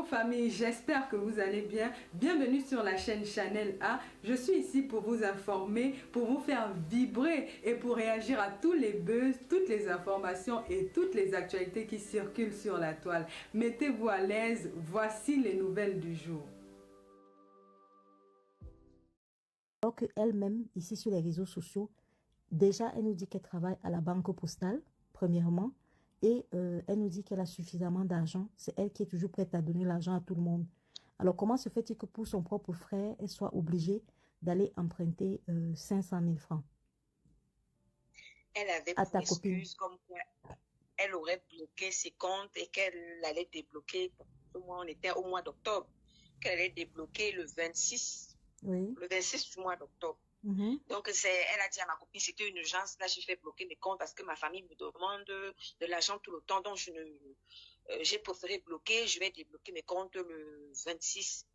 Bonjour famille, j'espère que vous allez bien. Bienvenue sur la chaîne Channel A. Je suis ici pour vous informer, pour vous faire vibrer et pour réagir à tous les buzz, toutes les informations et toutes les actualités qui circulent sur la toile. Mettez-vous à l'aise, voici les nouvelles du jour. Alors qu'elle-même, ici sur les réseaux sociaux, déjà, elle nous dit qu'elle travaille à la banque postale, premièrement, et elle nous dit qu'elle a suffisamment d'argent. C'est elle qui est toujours prête à donner l'argent à tout le monde. Alors, comment se fait-il que pour son propre frère, elle soit obligée d'aller emprunter 500 000 francs Elle avait à pour ta copine? excuse comme quoi elle aurait bloqué ses comptes et qu'elle allait débloquer, au moins on était au mois d'octobre, qu'elle allait débloquer Oui. le 26 du mois d'octobre. Mhm. Donc, elle a dit à ma copine, c'était une urgence. Là, j'ai fait bloquer mes comptes parce que ma famille me demande de l'argent tout le temps. Donc, j'ai préféré bloquer. Je vais débloquer mes comptes le 26.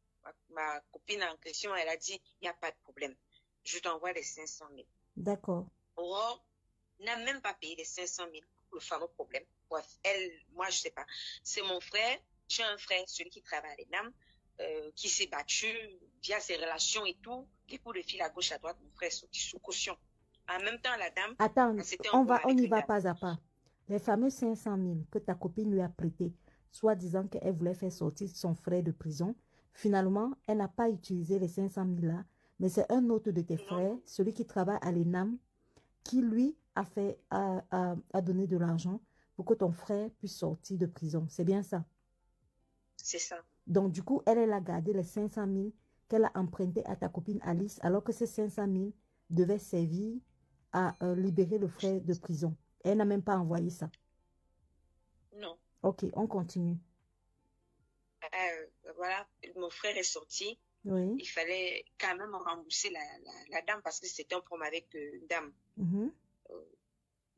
Ma copine en question, elle a dit, il n'y a pas de problème. Je t'envoie les 500 000. D'accord. Aurore n'a même pas payé les 500 000 pour le fameux problème. Bref, moi, je sais pas. C'est mon frère. J'ai un frère, celui qui travaille à l'ENAM, qui s'est battu via ses relations et tout. Les coups de fil à gauche, à droite, mon frère est sorti sous caution. En même temps, la dame, Attends, c'était un problème on avec y une va dame. pas à pas. Les fameux 500 000 que ta copine lui a prêté, soit disant qu'elle voulait faire sortir son frère de prison, finalement, elle n'a pas utilisé les 500 000 là, mais c'est un autre de tes frères, celui qui travaille à l'ENAM, qui lui a donné de l'argent pour que ton frère puisse sortir de prison. C'est bien ça. C'est ça. Donc, du coup, elle a gardé les 500 000 qu'elle a emprunté à ta copine Alice, alors que ces 500 000 devaient servir à libérer le frère de prison. Elle n'a même pas envoyé ça. Non. Ok, on continue. Voilà, mon frère est sorti. Oui. Il fallait quand même rembourser la dame parce que c'était un problème avec une dame. Mhm.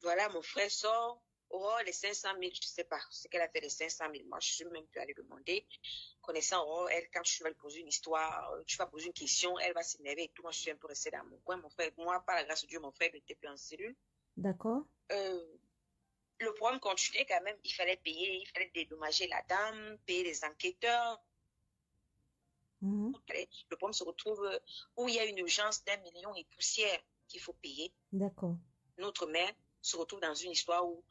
Voilà, mon frère sort. Aurore, les 500 000, je ne sais pas ce qu'elle a fait les 500 000. Moi, je ne suis même plus allée demander. Connaissant Aurore, elle, quand tu vas lui poser une histoire, tu vas poser une question, elle va s'énerver et tout. Moi, je suis un peu restée dans mon coin. Mon frère, moi, par la grâce de Dieu, mon frère n'était plus en cellule. D'accord. Le problème continuait quand même. Il fallait payer, il fallait dédommager la dame, payer les enquêteurs. Mhm. Le problème se retrouve où il y a une urgence d'1 million et poussière qu'il faut payer. D'accord. Notre mère se retrouve dans une histoire où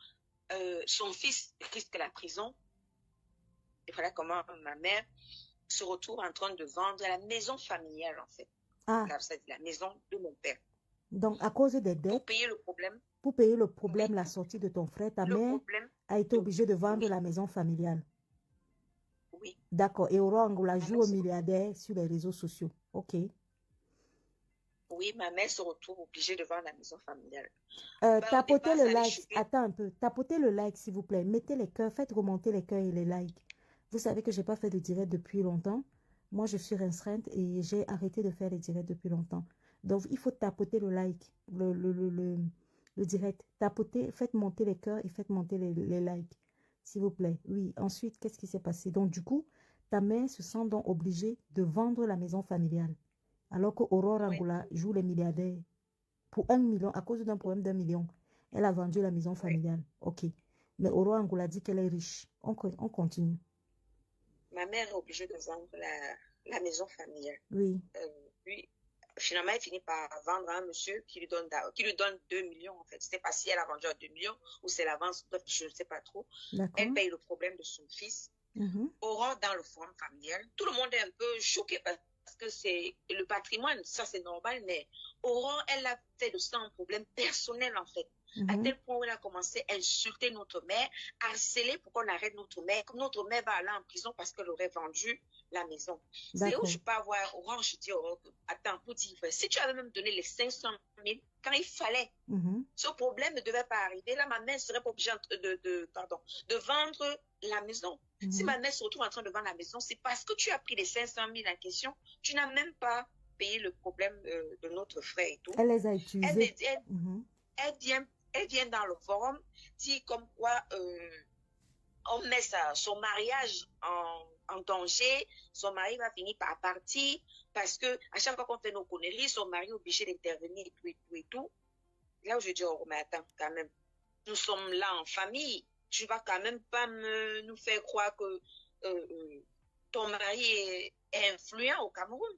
son fils risque la prison. Et voilà comment ma mère se retrouve en train de vendre la maison familiale, en fait. Ah, La maison de mon père. donc à cause des Pour dettes, payer le problème, pour payer le problème, oui, la sortie de ton frère, ta le mère problème, a été obligée de vendre oui, la maison familiale. oui. D'accord. Et Aurore Angoula Ma joue mère au se, milliardaire sur les réseaux sociaux. Ok. oui, ma mère se retrouve obligée de vendre la maison familiale. Bah, au Tapotez départ, le ça allait like. choquer. Attends un peu. Tapotez le like, s'il vous plaît. Mettez les cœurs. Faites remonter les cœurs et les likes. Vous savez que je n'ai pas fait de direct depuis longtemps. Moi, je suis restreinte et j'ai arrêté de faire les directs depuis longtemps. Donc, il faut tapoter le like, le direct. Tapotez, faites monter les cœurs et faites monter les likes, s'il vous plaît. Oui. Ensuite, qu'est-ce qui s'est passé? Donc, du coup, ta mère se sent donc obligée de vendre la maison familiale. Alors que Aurore Oui, Angoula joue les milliardaires. Pour 1 million, à cause d'un problème d'1 million, elle a vendu la maison oui. familiale. Ok. Mais Aurore Angoula dit qu'elle est riche. On continue. Ma mère est obligée de vendre la maison familiale. Oui. Puis, finalement, elle finit par vendre à un monsieur qui lui donne 2 millions, en fait. Je ne sais pas si elle a vendu à 2 millions ou c'est l'avance, je ne sais pas trop. Elle D'accord. paye le problème de son fils. Mhm. Aurore, dans le forum familial, tout le monde est un peu choqué parce que c'est le patrimoine, ça c'est normal, mais Aurore, elle a fait de ça un problème personnel, en fait. À Mhm. tel point où elle a commencé à insulter notre mère, harceler pour qu'on arrête notre mère, comme notre mère va aller en prison parce qu'elle aurait vendu la maison. C'est où D'accord. je peux avoir Aurore, je dis Aurore, attends, pour dire vrai, si tu avais même donné les 500 000 quand il fallait, Mhm. ce problème ne devait pas arriver. Là, ma mère serait pas obligée de vendre la maison. Si Mhm. ma mère se retrouve en train de vendre la maison, c'est parce que tu as pris les 500 000 en question. Tu n'as même pas payé le problème de notre frère et tout. Elle les a Elle, me utilisés. dit, Mhm. elle vient dans le forum, dit comme quoi on met son mariage en danger, son mari va finir par partir parce que à chaque fois qu'on fait nos conneries, son mari est obligé d'intervenir et tout et tout et tout. Là où je dis, oh, mais attends, quand même, nous sommes là en famille. Tu vas quand même pas nous faire croire que ton mari est influent au Cameroun.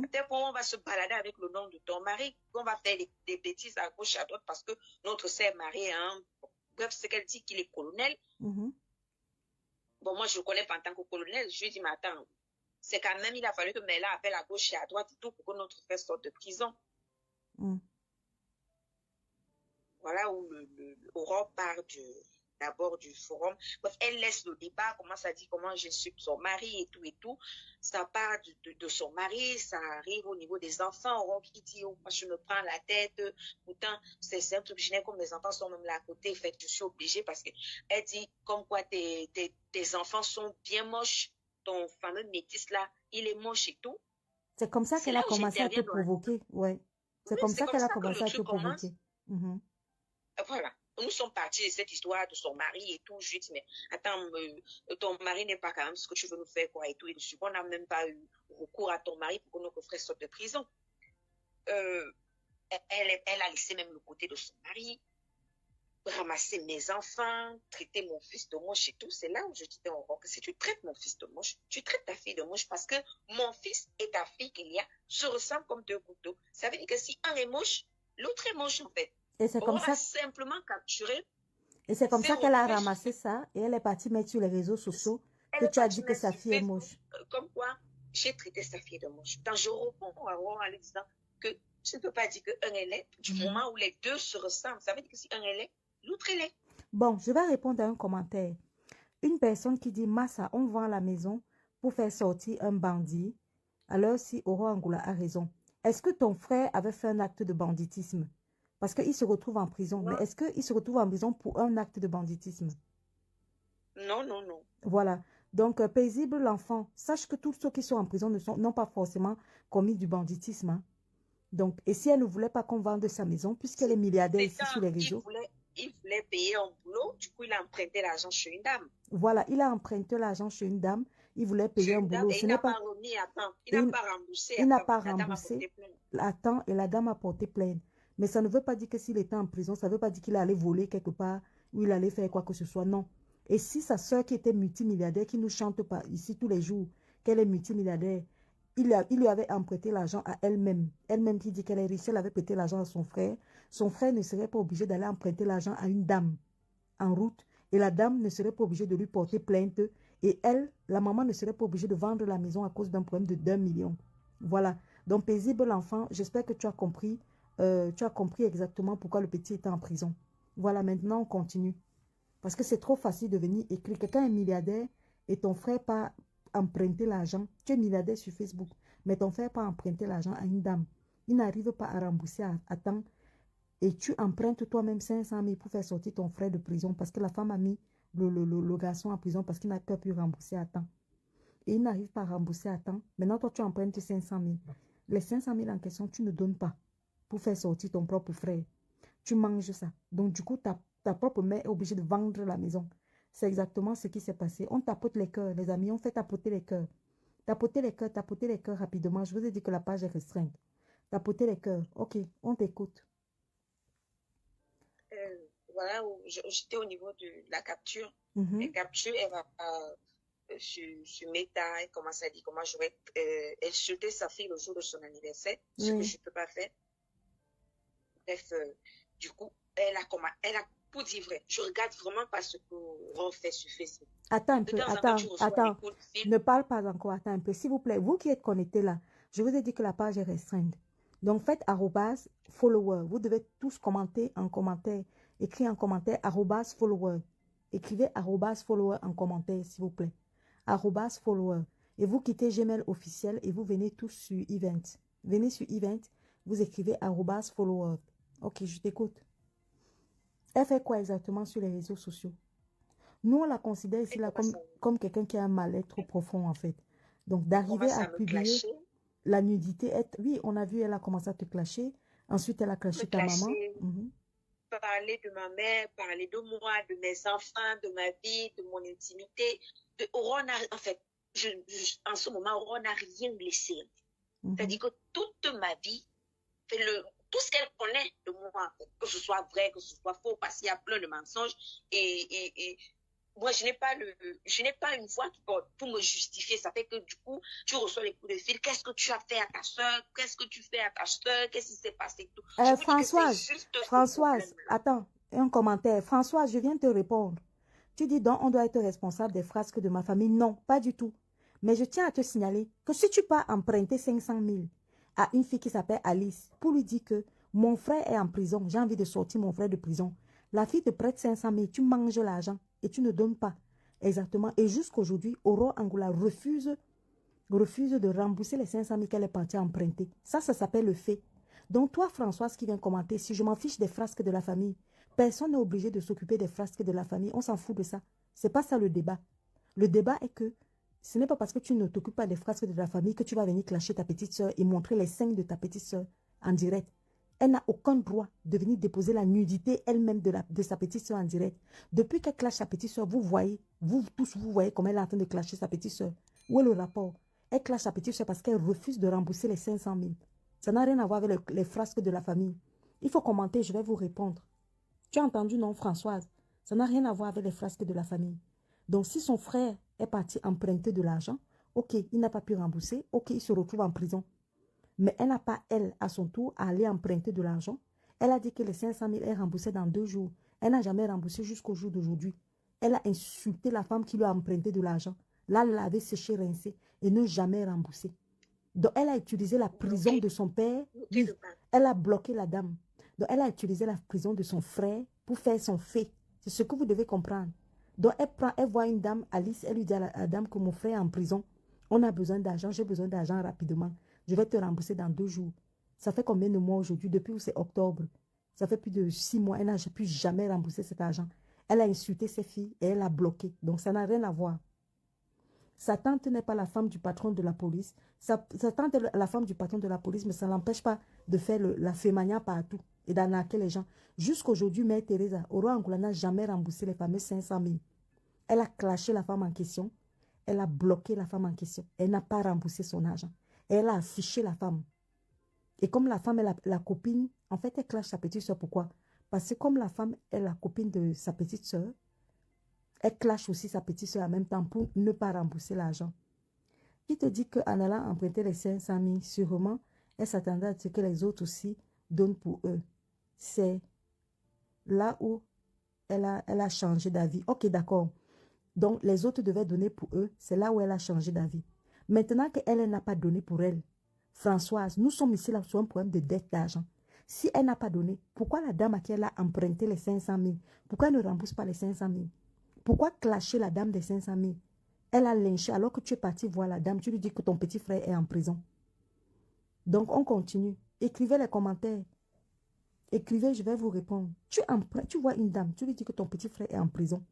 Peut-être qu'on va se balader avec le nom de ton mari, qu'on va faire des bêtises à gauche et à droite parce que notre sœur mariée, bref, c'est qu'elle dit qu'il est colonel. Bon, moi, je le connais pas en tant que colonel. Je lui dis, mais attends, c'est quand même, il a fallu que Mela appelle à gauche et à droite et tout pour que notre frère sorte de prison. Voilà où Aurore part d'abord du forum. Bref, elle laisse le débat, commence à dire comment j'insulte son mari et tout. Ça part de son mari, ça arrive au niveau des enfants. Aurore qui dit, oh, moi je me prends la tête. Pourtant, c'est un truc génial comme mes enfants sont même là à côté. Fait, je suis obligée parce qu'elle dit comme quoi tes enfants sont bien moches. Ton fameux métis là, il est moche et tout. C'est comme ça qu'elle a commencé à te provoquer. Ouais. C'est comme ça qu'elle a commencé à te provoquer. Voilà. Nous sommes partis de cette histoire de son mari et tout. Je lui dis, mais attends, ton mari n'est pas quand même ce que tu veux nous faire, quoi, et tout. Et dessus, on n'a même pas eu recours à ton mari pour que notre frère sorte de prison. Elle a laissé même le côté de son mari, ramasser mes enfants, traiter mon fils de moche et tout. C'est là où je dis, que si tu traites mon fils de moche, tu traites ta fille de moche parce que mon fils et ta fille qu'il y a se ressemblent comme deux gouttes d'eau. Ça veut dire que si un est moche, l'autre est moche en fait. Et c'est comme ça. Simplement capturé. Et c'est comme ça qu'elle a ramassé ça et elle est partie mettre sur les réseaux sociaux que tu as dit que sa fille est moche. Comme quoi, j'ai traité sa fille de moche. Quand je réponds en lui disant que je ne peux pas dire qu'un est laid, du moment où les deux se ressemblent, ça veut dire que si un est laid, l'autre est laid. Bon, je vais répondre à un commentaire. Une personne qui dit, Massa, on vend la maison pour faire sortir un bandit. Alors si Aurore Angoula a raison, est-ce que ton frère avait fait un acte de banditisme? Parce qu'il se retrouve en prison. Non. Mais est-ce qu'il se retrouve en prison pour un acte de banditisme? Non. Voilà. Donc, paisible l'enfant. Sache que tous ceux qui sont en prison n'ont pas forcément commis du banditisme. Hein. Donc, et si elle ne voulait pas qu'on vende sa maison, puisqu'elle est milliardaire ici sur les réseaux. Il voulait payer un boulot, du coup, il a emprunté l'argent chez une dame. Voilà, il a emprunté l'argent chez une dame. Il voulait payer un boulot. Il n'a pas remis à temps. Il n'a pas remboursé. Il n'a pas remboursé à temps et la dame a porté plainte. Mais ça ne veut pas dire que s'il était en prison, ça ne veut pas dire qu'il allait voler quelque part ou il allait faire quoi que ce soit. Non. Et si sa soeur qui était multimilliardaire, qui nous chante pas ici tous les jours, qu'elle est multimilliardaire, il lui avait emprunté l'argent à elle-même. Elle-même qui dit qu'elle est riche, elle avait prêté l'argent à son frère. Son frère ne serait pas obligé d'aller emprunter l'argent à une dame en route. Et la dame ne serait pas obligée de lui porter plainte. Et elle, la maman, ne serait pas obligée de vendre la maison à cause d'un problème de 1 million. Voilà. Donc, paisible l'enfant, j'espère que tu as compris. Tu as compris exactement pourquoi le petit était en prison. Voilà, maintenant on continue. Parce que c'est trop facile de venir écrire. Quelqu'un est milliardaire et ton frère pas emprunter l'argent. Tu es milliardaire sur Facebook, mais ton frère pas emprunter l'argent à une dame. Il n'arrive pas à rembourser à temps. Et tu empruntes toi-même 500 000 pour faire sortir ton frère de prison parce que la femme a mis le garçon en prison parce qu'il n'a pas pu rembourser à temps. Et il n'arrive pas à rembourser à temps. Maintenant, toi, tu empruntes 500 000. Les 500 000 en question, tu ne donnes pas pour faire sortir ton propre frère. Tu manges ça. Donc, du coup, ta propre mère est obligée de vendre la maison. C'est exactement ce qui s'est passé. On tapote les cœurs, les amis. On fait tapoter les cœurs. Tapotez les cœurs rapidement. Je vous ai dit que la page est restreinte. Tapotez les cœurs. Ok, on t'écoute. Voilà, j'étais au niveau de la capture. La capture, elle va sur Meta, elle commence à dire comment je vais insulter sa fille le jour de son anniversaire, ce que je ne peux pas faire. Bref, du coup, elle a pour dire vrai, je regarde vraiment pas ce qu'on fait sur Facebook. Attends un peu, attends. Ne parle pas encore, attends un peu. S'il vous plaît, vous qui êtes connectés là, je vous ai dit que la page est restreinte. Donc, faites @follower. Vous devez tous commenter en commentaire. Écrire en commentaire @follower. Écrivez @follower en commentaire, s'il vous plaît. @follower. Et vous quittez Gmail officiel et vous venez tous sur Event. Venez sur Event, vous écrivez @follower. Ok, je t'écoute. Elle fait quoi exactement sur les réseaux sociaux? Nous, on la considère ici là comme quelqu'un qui a un mal-être profond, en fait. Donc, d'arriver à publier la nudité. Oui, on a vu, elle a commencé à te clasher. Ensuite, elle a clashé ta maman. Parler de ma mère, parler de moi, de mes enfants, de ma vie, de mon intimité. En fait, en ce moment, Aurore n'a rien laissé. C'est-à-dire que toute ma vie, tout ce qu'elle connaît de moi, en fait, que ce soit vrai, que ce soit faux, parce qu'il y a plein de mensonges. Et moi, je n'ai pas une voix pour me justifier. Ça fait que du coup, tu reçois les coups de fil. Qu'est-ce que tu as fait à ta soeur? Qu'est-ce que tu fais à ta soeur? Qu'est-ce qui s'est passé? Tout. Je vous dis que c'est Françoise, juste ce Françoise, problème-là. attends, un commentaire. Françoise, je viens te répondre. Tu dis donc, on doit être responsable des frasques de ma famille. Non, pas du tout. Mais je tiens à te signaler que si tu pars emprunter 500 000 à une fille qui s'appelle Alice pour lui dire que mon frère est en prison, j'ai envie de sortir mon frère de prison, la fille te prête 500 000, tu manges l'argent et tu ne donnes pas. Exactement. Et jusqu'aujourd'hui, Aurore Angoula refuse de rembourser les 500 000 qu'elle est partie emprunter. Ça s'appelle le fait. Donc toi, Françoise, qui vient commenter, si je m'en fiche des frasques de la famille, personne n'est obligé de s'occuper des frasques de la famille. On s'en fout de ça. C'est pas ça le débat. Le débat est que ce n'est pas parce que tu ne t'occupes pas des frasques de la famille que tu vas venir clasher ta petite soeur et montrer les seins de ta petite soeur en direct. Elle n'a aucun droit de venir déposer la nudité elle-même de sa petite soeur en direct. Depuis qu'elle clash sa petite soeur, vous voyez, vous tous, vous voyez comment elle est en train de clasher sa petite soeur. Où est le rapport? Elle clash sa petite soeur parce qu'elle refuse de rembourser les 500 000. Ça n'a rien à voir avec les frasques de la famille. Il faut commenter, je vais vous répondre. Tu as entendu, non, Françoise? Ça n'a rien à voir avec les frasques de la famille. Donc, si son frère est parti emprunter de l'argent, ok, il n'a pas pu rembourser, ok, il se retrouve en prison. Mais elle n'a pas, elle, à son tour, à aller emprunter de l'argent. Elle a dit que les 500 000 est remboursé dans 2 jours. Elle n'a jamais remboursé jusqu'au jour d'aujourd'hui. Elle a insulté la femme qui lui a emprunté de l'argent, l'a lavé, séché, rincé et ne jamais remboursé. Donc, elle a utilisé la prison de son père. Oui, elle a bloqué la dame. Donc, elle a utilisé la prison de son frère pour faire son fait. C'est ce que vous devez comprendre. Donc, elle voit une dame, Alice, elle lui dit à la dame que mon frère est en prison. On a besoin d'argent, j'ai besoin d'argent rapidement. Je vais te rembourser dans 2 jours. Ça fait combien de mois aujourd'hui? Depuis où c'est octobre. Ça fait plus de 6 mois. Elle n'a plus jamais remboursé cet argent. Elle a insulté ses filles et elle a bloqué. Donc, ça n'a rien à voir. Sa tante n'est pas la femme du patron de la police. Sa tante est la femme du patron de la police, mais ça ne l'empêche pas de faire la fémania partout et d'arnaquer les gens. Jusqu'aujourd'hui, Mère Teresa, Aurore Angoula n'a jamais remboursé les fameux 500 000. Elle a clashé la femme en question. Elle a bloqué la femme en question. Elle n'a pas remboursé son argent. Elle a affiché la femme. Et comme la femme est la copine, en fait, elle clash sa petite soeur. Pourquoi? Parce que comme la femme est la copine de sa petite soeur, elle clash aussi sa petite soeur en même temps pour ne pas rembourser l'argent. Qui te dit qu'en allant emprunter les 500 000, sûrement, elle s'attendait à ce que les autres aussi donnent pour eux. C'est là où elle a changé d'avis. Ok, d'accord. Donc, les autres devaient donner pour eux. C'est là où elle a changé d'avis. Maintenant qu'elle n'a pas donné pour elle, Françoise, nous sommes ici là sur un problème de dette d'argent. Si elle n'a pas donné, pourquoi la dame à qui elle a emprunté les 500 000, pourquoi elle ne rembourse pas les 500 000? Pourquoi clasher la dame des 500 000? Elle a lynché alors que tu es parti voir la dame. Tu lui dis que ton petit frère est en prison. Donc, on continue. Écrivez les commentaires. Écrivez, je vais vous répondre. Tu vois une dame, tu lui dis que ton petit frère est en prison.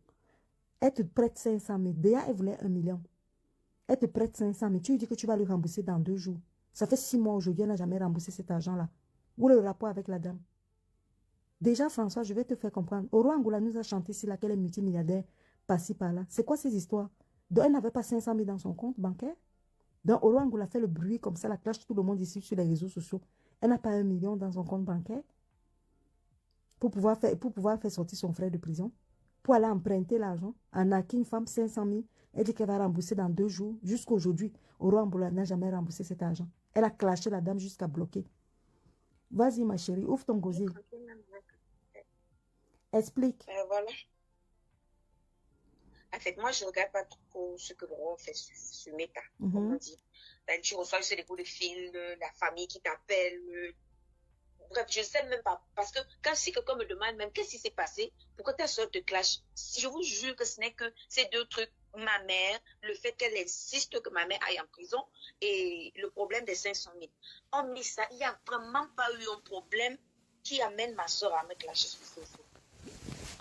Elle te prête 500 000. Déjà, elle voulait 1 million. Elle te prête 500 000. Tu lui dis que tu vas lui rembourser dans 2 jours. Ça fait 6 mois aujourd'hui, elle n'a jamais remboursé cet argent-là. Où est le rapport avec la dame? Déjà, François, je vais te faire comprendre. Aurore Angoula nous a chanté ici là qu'elle est multimilliardaire, par-ci, par-là. C'est quoi ces histoires? Donc, elle n'avait pas 500 000 dans son compte bancaire. Donc, Aurore Angoula fait le bruit comme ça, la cloche tout le monde ici sur les réseaux sociaux. Elle n'a pas 1 million dans son compte bancaire pour pouvoir faire sortir son frère de prison, pour aller emprunter l'argent, arnaquer une femme 500 000. Elle dit qu'elle va rembourser dans 2 jours. Jusqu'aujourd'hui, Aurore Angoula n'a jamais remboursé cet argent. Elle a clashé la dame jusqu'à bloquer. Vas-y, ma chérie, ouvre ton gosier. Explique. Voilà. En fait, moi, je ne regarde pas trop ce que l'on fait sur Meta, comme on dit. Tu reçois des coups de fil, la famille qui t'appelle. Bref, je ne sais même pas. Parce que quand si quelqu'un me demande même qu'est-ce qui s'est passé, pourquoi ta soeur te clash, je vous jure que ce n'est que ces 2 trucs. Ma mère, le fait qu'elle insiste que ma mère aille en prison et le problème des 500 000. Hormis ça, il n'y a vraiment pas eu un problème qui amène ma soeur à me clasher sur Facebook.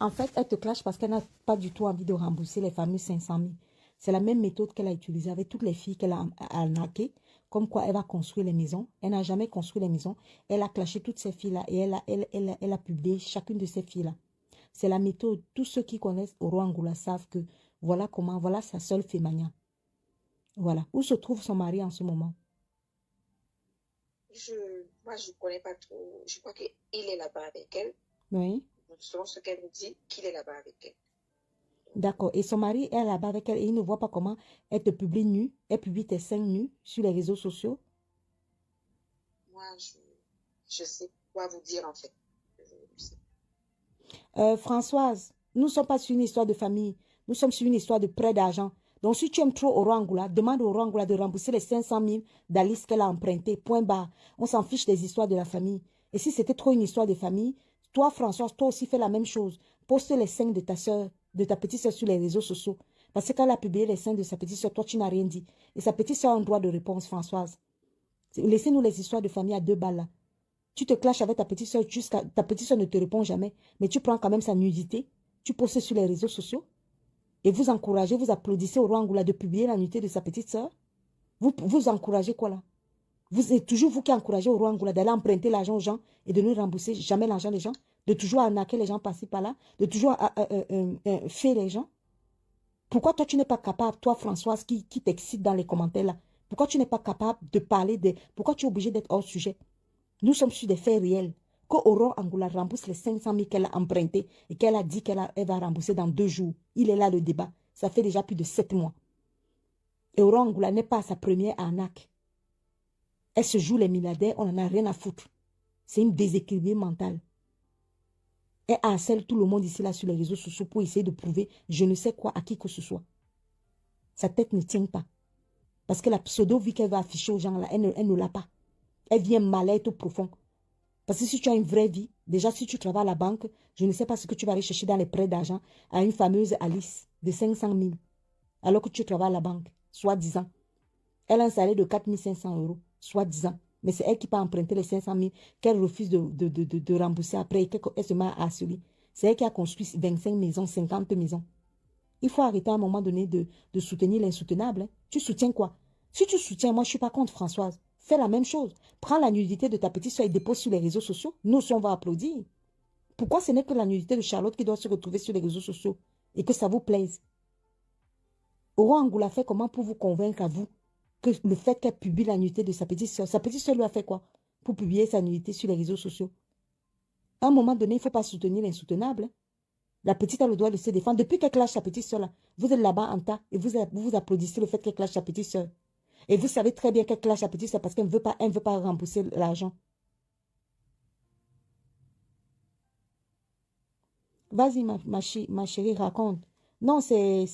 En fait, elle te clash parce qu'elle n'a pas du tout envie de rembourser les fameux 500 000. C'est la même méthode qu'elle a utilisée avec toutes les filles qu'elle a arnaquées. Comme quoi, elle va construire les maisons. Elle n'a jamais construit les maisons. Elle a clashé toutes ces filles-là et elle a publié chacune de ces filles-là. C'est la méthode. Tous ceux qui connaissent Aurore Angoula savent que voilà sa seule fémania. Voilà. Où se trouve son mari en ce moment? Moi, je ne connais pas trop. Je crois qu'il est là-bas avec elle. Oui. Selon ce qu'elle me dit, qu'il est là-bas avec elle. D'accord. Et son mari est là-bas avec elle et il ne voit pas comment elle te publie nue. Elle publie tes seins nus sur les réseaux sociaux. Moi, je sais quoi vous dire en fait. Je sais. Françoise, nous ne sommes pas sur une histoire de famille. Nous sommes sur une histoire de prêt d'argent. Donc, si tu aimes trop Aurore Angoula, demande à Aurore Angoula de rembourser les 500 000 d'Alice qu'elle a emprunté. Point barre. On s'en fiche des histoires de la famille. Et si c'était trop une histoire de famille, toi, Françoise, toi aussi fais la même chose. Poste les seins de ta soeur, de ta petite soeur sur les réseaux sociaux. Parce qu'elle a publié les seins de sa petite soeur, toi, tu n'as rien dit. Et sa petite soeur a un droit de réponse, Françoise. Laissez-nous les histoires de famille à 2 balles là. Tu te clashes avec ta petite soeur jusqu'à... Ta petite soeur ne te répond jamais, mais tu prends quand même sa nudité, tu postes sur les réseaux sociaux et vous encouragez, vous applaudissez au roi Angoula de publier la nudité de sa petite soeur. Vous encouragez quoi là? C'est toujours vous qui encouragez au roi Angoula d'aller emprunter l'argent aux gens et de ne rembourser jamais l'argent des gens, de toujours arnaquer les gens par-ci par-là, de toujours faire les gens. Pourquoi toi tu n'es pas capable, toi Françoise qui t'excite dans les commentaires là, pourquoi tu n'es pas capable de parler de... Pourquoi tu es obligé d'être hors sujet? Nous sommes sur des faits réels. Que Aurore Angoula rembourse les 500 000 qu'elle a empruntés et qu'elle a dit qu'elle va rembourser dans 2 jours. Il est là le débat. Ça fait déjà plus de 7 mois. Et Aurore Angoula n'est pas à sa première arnaque. Elle se joue les milliardaires, on n'en a rien à foutre. C'est une déséquilibrée mentale. Elle harcèle tout le monde ici là sur les réseaux sociaux pour essayer de prouver je ne sais quoi à qui que ce soit. Sa tête ne tient pas. Parce que la pseudo-vie qu'elle va afficher aux gens là, elle ne l'a pas. Elle vient mal-être profond. Parce que si tu as une vraie vie, déjà si tu travailles à la banque, je ne sais pas ce que tu vas aller chercher dans les prêts d'argent à une fameuse Alice de 500 000. Alors que tu travailles à la banque, soi-disant. Elle a un salaire de 4 500 €, soi-disant. Mais c'est elle qui peut emprunter les 500 000 qu'elle refuse de rembourser après et qu'elle se met à harceler. C'est elle qui a construit 25 maisons, 50 maisons. Il faut arrêter à un moment donné de soutenir l'insoutenable. Hein. Tu soutiens quoi? Si tu soutiens, moi je ne suis pas contre Françoise. Fais la même chose. Prends la nudité de ta petite soeur et dépose sur les réseaux sociaux. Nous aussi, on va applaudir. Pourquoi ce n'est que la nudité de Charlotte qui doit se retrouver sur les réseaux sociaux et que ça vous plaise? Aurore Angoula fait comment pour vous convaincre à vous que le fait qu'elle publie la nudité de sa petite soeur lui a fait quoi pour publier sa nudité sur les réseaux sociaux? À un moment donné, il ne faut pas soutenir l'insoutenable. Hein. La petite a le droit de se défendre. Depuis qu'elle clash sa petite soeur, là, vous êtes là-bas en tas et vous applaudissez le fait qu'elle clash sa petite soeur. Et vous savez très bien qu'elle clash sa petite soeur parce qu'elle ne veut pas rembourser l'argent. Vas-y, ma chérie, raconte. Non, c'est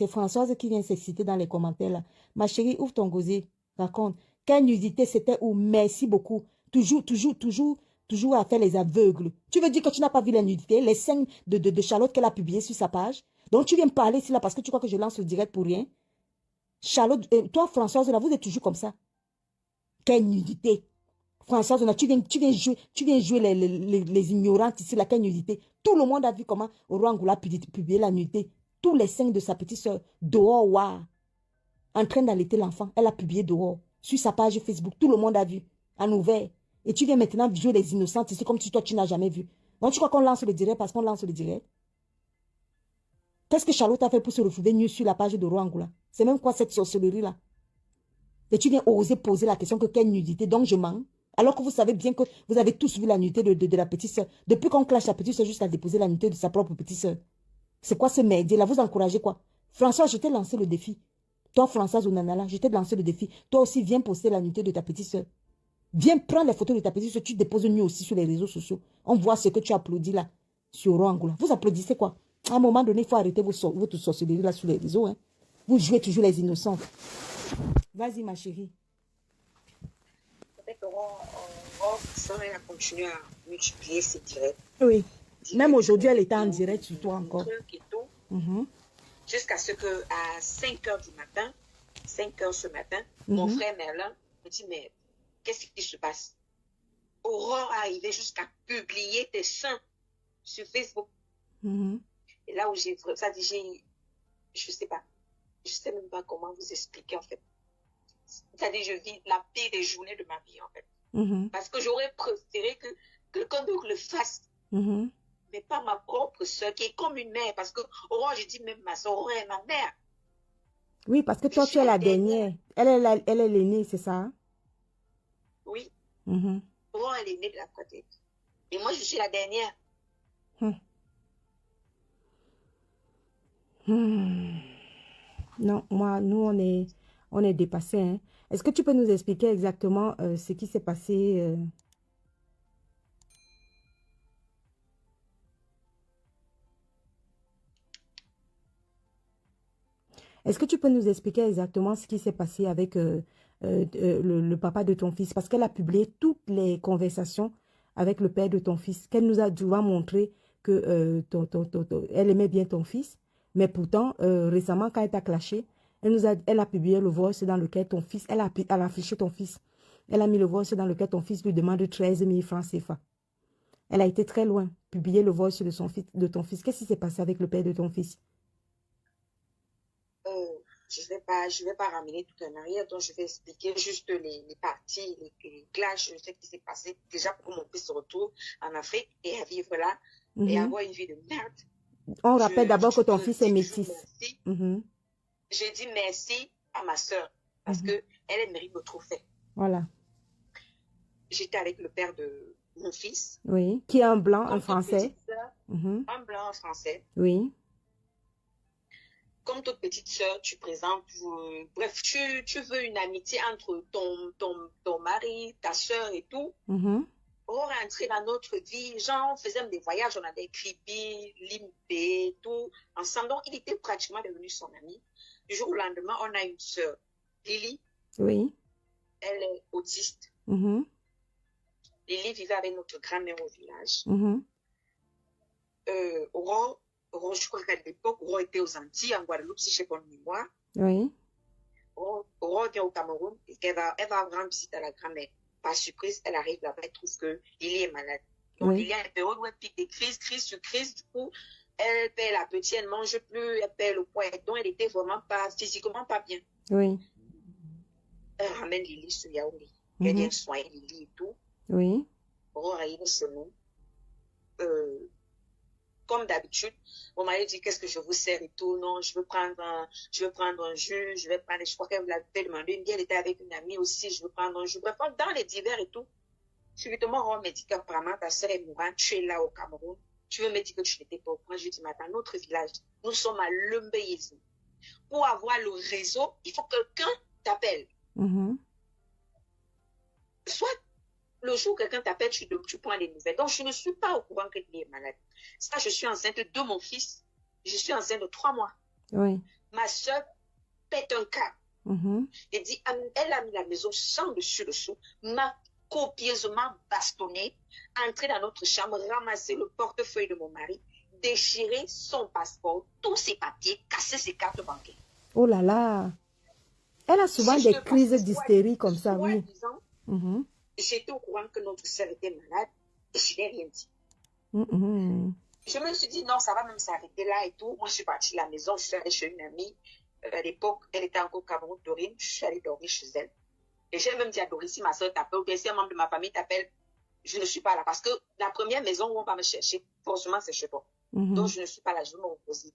Françoise qui vient s'exciter dans les commentaires là. Ma chérie, ouvre ton gosier, raconte. Quelle nudité c'était où? Merci beaucoup. Toujours à faire les aveugles. Tu veux dire que tu n'as pas vu la nudité, les scènes de Charlotte qu'elle a publiées sur sa page? Donc tu viens me parler ici là parce que tu crois que je lance le direct pour rien? Charlotte, toi Françoise, là, vous êtes toujours comme ça. Quelle nudité. Françoise, tu viens jouer les ignorantes ici, la quelle nudité. Tout le monde a vu comment Aurore Angoula a publié la nudité. Tous les seins de sa petite soeur, dehors, waouh. En train d'allaiter l'enfant, elle a publié dehors. Sur sa page Facebook, tout le monde a vu. En ouvert. Et tu viens maintenant jouer les innocentes ici comme si toi tu n'as jamais vu. Donc tu crois qu'on lance le direct parce qu'on lance le direct? Qu'est-ce que Charlotte a fait pour se retrouver nue sur la page d'Aurore Angoula? C'est même quoi cette sorcellerie-là? Et tu viens oser poser la question que quelle nudité? Donc je mens. Alors que vous savez bien que vous avez tous vu la nudité de la petite soeur. Depuis qu'on clash la petite soeur jusqu'à déposer la nudité de sa propre petite soeur. C'est quoi ce merdier là? Vous encouragez quoi? François, je t'ai lancé le défi. Toi, Françoise ou Nanala, je t'ai lancé le défi. Toi aussi, viens poster la nudité de ta petite soeur. Viens prendre les photos de ta petite soeur. Tu déposes nu aussi sur les réseaux sociaux. On voit ce que tu applaudis là sur Aurore Angoula. Vous applaudissez quoi? À un moment donné, il faut arrêter votre sorcellerie là sur les réseaux. Hein. Vous jouez toujours les innocents. Vas-y, ma chérie. Peut-être elle a continué à multiplier ses directs. Oui. Même aujourd'hui, elle était en direct sur toi encore. Jusqu'à ce que à 5 h du matin, 5 h ce matin, mon frère Merlin me dit, mais qu'est-ce qui se passe? Aurore est arrivée jusqu'à publier tes seins sur Facebook. Et là où je sais pas, je sais même pas comment vous expliquer en fait. C'est-à-dire, je vis la pire des journées de ma vie en fait. Parce que j'aurais préféré que quelqu'un d'autre le fasse. Mais pas ma propre soeur qui est comme une mère. Parce que Aurore, je dis même ma soeur, Aurore est ma mère. Oui, parce que toi, tu es la dernière. Elle est l'aînée, c'est ça? Hein? Oui. Aurore, elle est née de la côté. Et moi, je suis la dernière. Hmm. Non, nous, on est dépassés, hein. Est-ce que tu peux nous expliquer exactement ce qui s'est passé Est-ce que tu peux nous expliquer exactement ce qui s'est passé avec le papa de ton fils? Parce qu'elle a publié toutes les conversations avec le père de ton fils, qu'elle nous a dû montrer que elle aimait bien ton fils. Mais pourtant, récemment, quand elle t'a clashé, elle a publié le voice dans lequel ton fils, elle a affiché ton fils. Elle a mis le voice dans lequel ton fils lui demande 13 000 francs CFA. Elle a été très loin, publier le voice de ton fils. Qu'est-ce qui s'est passé avec le père de ton fils? Je vais pas ramener tout en arrière, donc je vais expliquer juste les parties, les clashs, ce qui s'est passé déjà pour que mon fils se retrouve en Afrique et à vivre là et Mhm. avoir une vie de merde. On rappelle d'abord que Je ton te fils est dis toujours métis. merci. Mhm. J'ai dit merci à ma soeur parce Mhm. que elle mérite le trophée. Voilà. J'étais avec le père de mon fils, Oui. Qui est un blanc, un comme toute français. petite sœur, Mhm. un blanc français. Oui. Comme toute petite sœur, tu présentes, bref, tu veux une amitié entre ton mari, ta sœur et tout. Mhm. Pour rentrer dans notre vie, genre, on faisait des voyages, on avait Kribi, Limbé, tout, ensemble. Donc, il était pratiquement devenu son ami. Du jour au lendemain, on a une sœur, Lily, Oui. elle est autiste. Mhm. Lily vivait avec notre grand-mère au village. Mhm. Aurore, je crois qu'à l'époque, Aurore était aux Antilles, en Guadeloupe, si j'ai bonne mémoire. Oui. Aurore vient au Cameroun et elle va rendre visite à la grand-mère. Par surprise, elle arrive là-bas et trouve que Lily est malade. Donc, Oui. il y a une période où elle pique des crises sur crises. Du coup, elle perd la petite, elle ne mange plus, elle perd le poids. Donc, elle était vraiment pas, physiquement pas bien. Oui. Elle ramène Lily sur Yaoundé. Elle Mhm. vient soigner Lily et tout. Oui. Aurore arrive chez nous. Comme d'habitude, mon mari dit qu'est-ce que je vous sers et tout. Non, je veux prendre un jus, je crois qu'elle vous l'avait demandé. Une elle était avec une amie aussi, je veux prendre un jus. Bref, dans les divers et tout. Subitement, on me dit qu'apparemment ta soeur est mourante, tu es là au Cameroun. Tu veux me dire que tu n'étais pas au point. Je lui dis, mais dans notre village, nous sommes à Lembeïsme. Pour avoir le réseau, il faut que quelqu'un t'appelle. Mhm. Soit le jour où quelqu'un t'appelle, tu prends des nouvelles. Donc, je ne suis pas au courant que tu es malade. Ça, je suis enceinte de mon fils. Je suis enceinte de 3 mois. Oui. Ma soeur pète un câble. Mhm. Et dit, elle a mis la maison sans dessus dessous, m'a copieusement bastonné, entré dans notre chambre, ramasser le portefeuille de mon mari, déchirer son passeport, tous ses papiers, casser ses cartes bancaires. Oh là là. Elle a souvent des crises d'hystérie comme ça, oui. Soi-disant, Mhm. j'étais au courant que notre soeur était malade et je n'ai rien dit. Mhm. Je me suis dit, non, ça va même s'arrêter là et tout. Moi, je suis partie de la maison, je suis allée chez une amie. À l'époque, elle était encore au Cameroun, Dorine. Je suis allée dormir chez elle. Et j'ai même dit à Dorine, si ma soeur t'appelle ou bien si un membre de ma famille t'appelle, je ne suis pas là. Parce que la première maison où on va me chercher, forcément, c'est chez moi. Mhm. Donc, je ne suis pas là, je vais me reposer.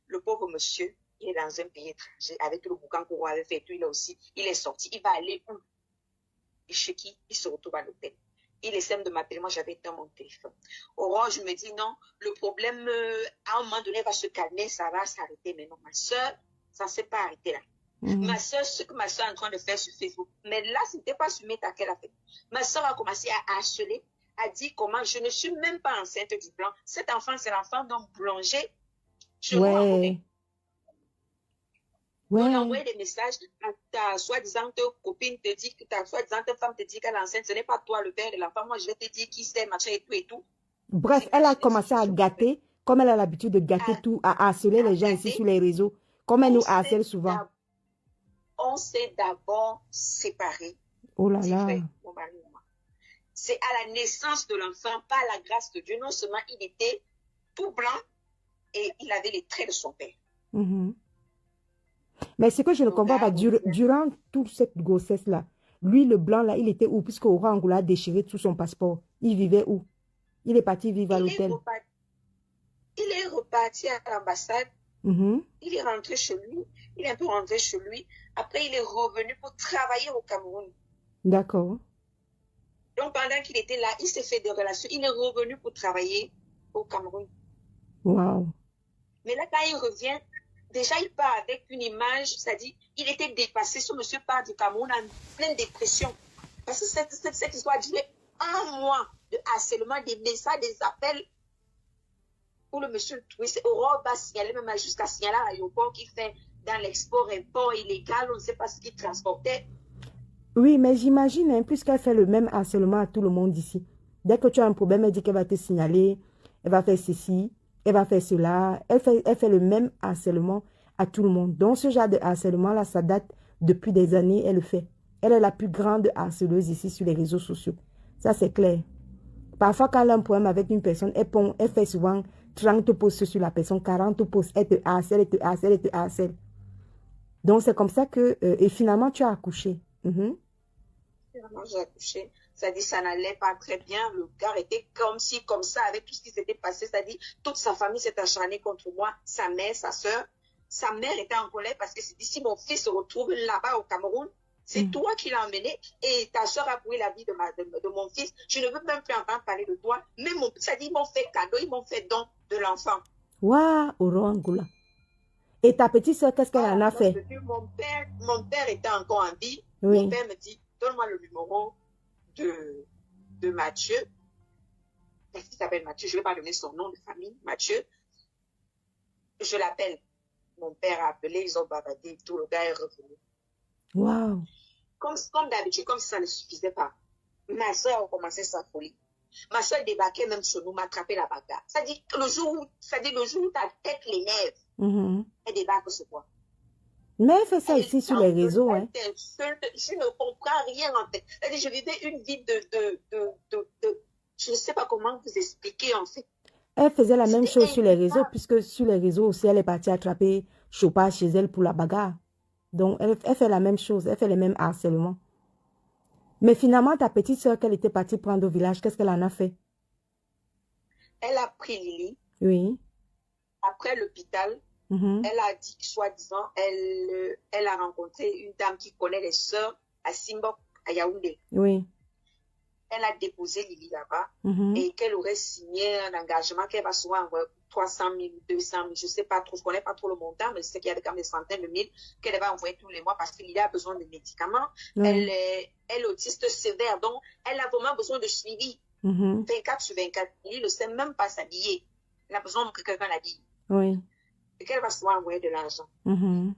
Le pauvre monsieur, il est dans un pays étranger, avec le boucan qu'on avait fait, tout, il est aussi, il est sorti. Il va aller où? Et chez qui? Il se retrouve à l'hôtel. Il essaie de m'appeler, moi j'avais dans mon téléphone. Aurore, je me dis non, le problème, à un moment donné, va se calmer, ça va s'arrêter. Mais non, ma soeur, ça ne s'est pas arrêté là. Mhm. Ma soeur, ce que ma soeur est en train de faire sur Facebook, mais là, ce n'était pas sur Meta qu'elle a fait. Ma soeur a commencé à harceler, a dit comment je ne suis même pas enceinte du blanc. Cet enfant, c'est l'enfant d'un boulanger chez nous en Roubaix. Ouais. On a Ouais. envoyé des messages à ta soi-disant copine te dit que ta soi-disant femme te dit qu'elle est enceinte, ce n'est pas toi le père de l'enfant. Moi, je vais te dire qui c'est, machin et tout et tout. Bref, Vous elle a imaginez commencé à ce que je gâter, comme elle a l'habitude de gâter À- tout, à harceler à les gens ici gâter. sur les réseaux, comme elle On nous s'est harcèle souvent. On s'est d'abord séparés, Oh là dit là. vrai, mon mari et moi. C'est à la naissance de l'enfant, par la grâce de Dieu. Non seulement il était tout blanc et il avait les traits de son père. Mhm. Mais ce que je ne Donc comprends là, pas, durant toute cette grossesse-là, lui, le blanc, là, il était où? Puisque Oran Angoula a déchiré tout son passeport. Il vivait où? Il est parti vivre à l'hôtel. Il est reparti à l'ambassade. Mhm. Il est rentré chez lui. Il est un peu rentré chez lui. Après, il est revenu pour travailler au Cameroun. D'accord. Donc, pendant qu'il était là, il s'est fait des relations. Il est revenu pour travailler au Cameroun. Wow. Mais là, quand il revient, déjà, il part avec une image, c'est-à-dire, il était dépassé. Ce monsieur part du Cameroun en pleine dépression. Parce que cette histoire a duré un mois de harcèlement, des messages, des appels. Où le monsieur touriste, Aurore va signaler, même jusqu'à signaler à l'aéroport qu'il fait dans l'export-import illégal, on ne sait pas ce qu'il transportait. Oui, mais j'imagine, hein, puisqu'elle fait le même harcèlement à tout le monde ici. Dès que tu as un problème, elle dit qu'elle va te signaler, elle va faire ceci, elle va faire cela. Elle fait le même harcèlement à tout le monde. Donc, ce genre de harcèlement-là, ça date depuis des années, elle le fait. Elle est la plus grande harceleuse ici sur les réseaux sociaux. Ça, c'est clair. Parfois, quand elle a un problème avec une personne, elle fait souvent 30 posts sur la personne, 40 posts. Elle te harcèle, elle te harcèle, elle te harcèle. Donc, c'est comme ça que... et finalement, tu as accouché. Finalement, j'ai accouché. C'est-à-dire, ça n'allait pas très bien. Le gars était comme ci, comme ça, avec tout ce qui s'était passé. C'est-à-dire, toute sa famille s'est acharnée contre moi. Sa mère, sa soeur. Sa mère était en colère parce que c'est dit, si mon fils se retrouve là-bas au Cameroun, c'est toi qui l'as emmené et ta soeur a brûlé la vie de mon fils. Je ne veux même plus entendre parler de toi. Mais c'est-à-dire, ils m'ont fait cadeau, ils m'ont fait don de l'enfant. Waouh, Aurore Angoula. Et ta petite soeur, qu'est-ce qu'elle en a fait? Mon père était encore en vie. Oui. Mon père me dit, donne-moi le numéro de Mathieu. Est-ce qu'il s'appelle Mathieu? Je ne vais pas donner son nom de famille. Mathieu. Je l'appelle. Mon père a appelé, ils ont bavardé, tout le gars est revenu. Waouh. Comme d'habitude, comme si ça ne suffisait pas. Ma soeur a commencé sa folie. Ma soeur débarquait même sur nous, m'attrapait la bagarre. C'est-à-dire le jour où ta tête l'énerve, elle débarque sur toi. Mais elle fait ça ici sur les réseaux. Hein. Je ne comprends rien en fait. C'est-à-dire, je vivais une vie je ne sais pas comment vous expliquer en fait. Elle faisait la même chose sur les réseaux, puisque sur les réseaux aussi, elle est partie attraper Chopa chez elle pour la bagarre. Donc, elle fait la même chose, elle fait les mêmes harcèlements. Mais finalement, ta petite soeur, qu'elle était partie prendre au village, qu'est-ce qu'elle en a fait? Elle a pris Lily. Oui. Après l'hôpital, elle a dit, soi-disant, elle a rencontré une dame qui connaît les sœurs à Simbok, à Yaoundé. Oui. Elle a déposé Lily là-bas et qu'elle aurait signé un engagement qu'elle va souvent envoyer 300 000, 200 000, je ne sais pas trop, je ne connais pas trop le montant, mais je sais qu'il y avait quand même des centaines de mille qu'elle va envoyer tous les mois parce que Lily a besoin de médicaments. Elle est autiste sévère, donc elle a vraiment besoin de suivi 24 sur 24. Lily ne sait même pas s'habiller. Elle a besoin que quelqu'un l'habille. Oui. Et qu'elle va souvent envoyer de l'argent.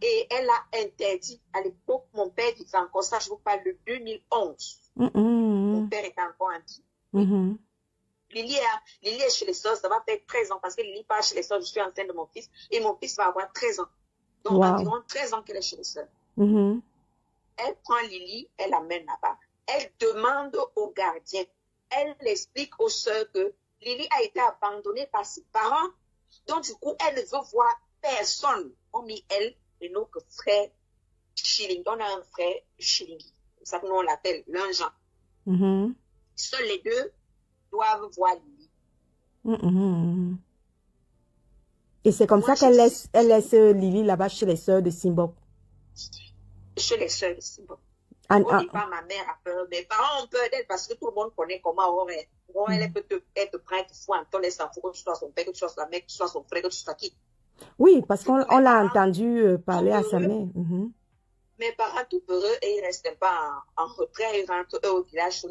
Et elle a interdit, à l'époque, mon père vivait encore ça, je vous parle de 2011. Mon père était encore en vie. Lily est chez les sœurs, ça va faire 13 ans parce que Lily part chez les sœurs, je suis enceinte de mon fils et mon fils va avoir 13 ans. Donc environ 13 ans qu'elle est chez les sœurs. Elle prend Lily, elle l'amène là-bas. Elle demande au gardien, elle explique aux sœurs que Lily a été abandonnée par ses parents. Donc du coup, elle ne veut voir personne, hormis elle, et nos frères Chilingi. On a un frère Chilingi. C'est ça que nous on l'appelle, l'un-Jean. Seuls les deux doivent voir Lily. Et c'est comme ça qu'elle laisse Lily là-bas chez les sœurs de Simbok. Chez les sœurs de Simbok. Au départ, ma mère a peur. Mes parents ont peur d'elle parce que tout le monde connaît comment Aurore est. Aurore, elle peut te prendre, tu fous en ton, elle s'en fout que tu sois son père, que tu sois sa mère, que tu sois son frère, que tu sois qui. Oui, parce qu'on l'a entendu parler à sa mère. Mes parents tout peureux et ils ne restent pas en retrait, ils rentrent eux au village.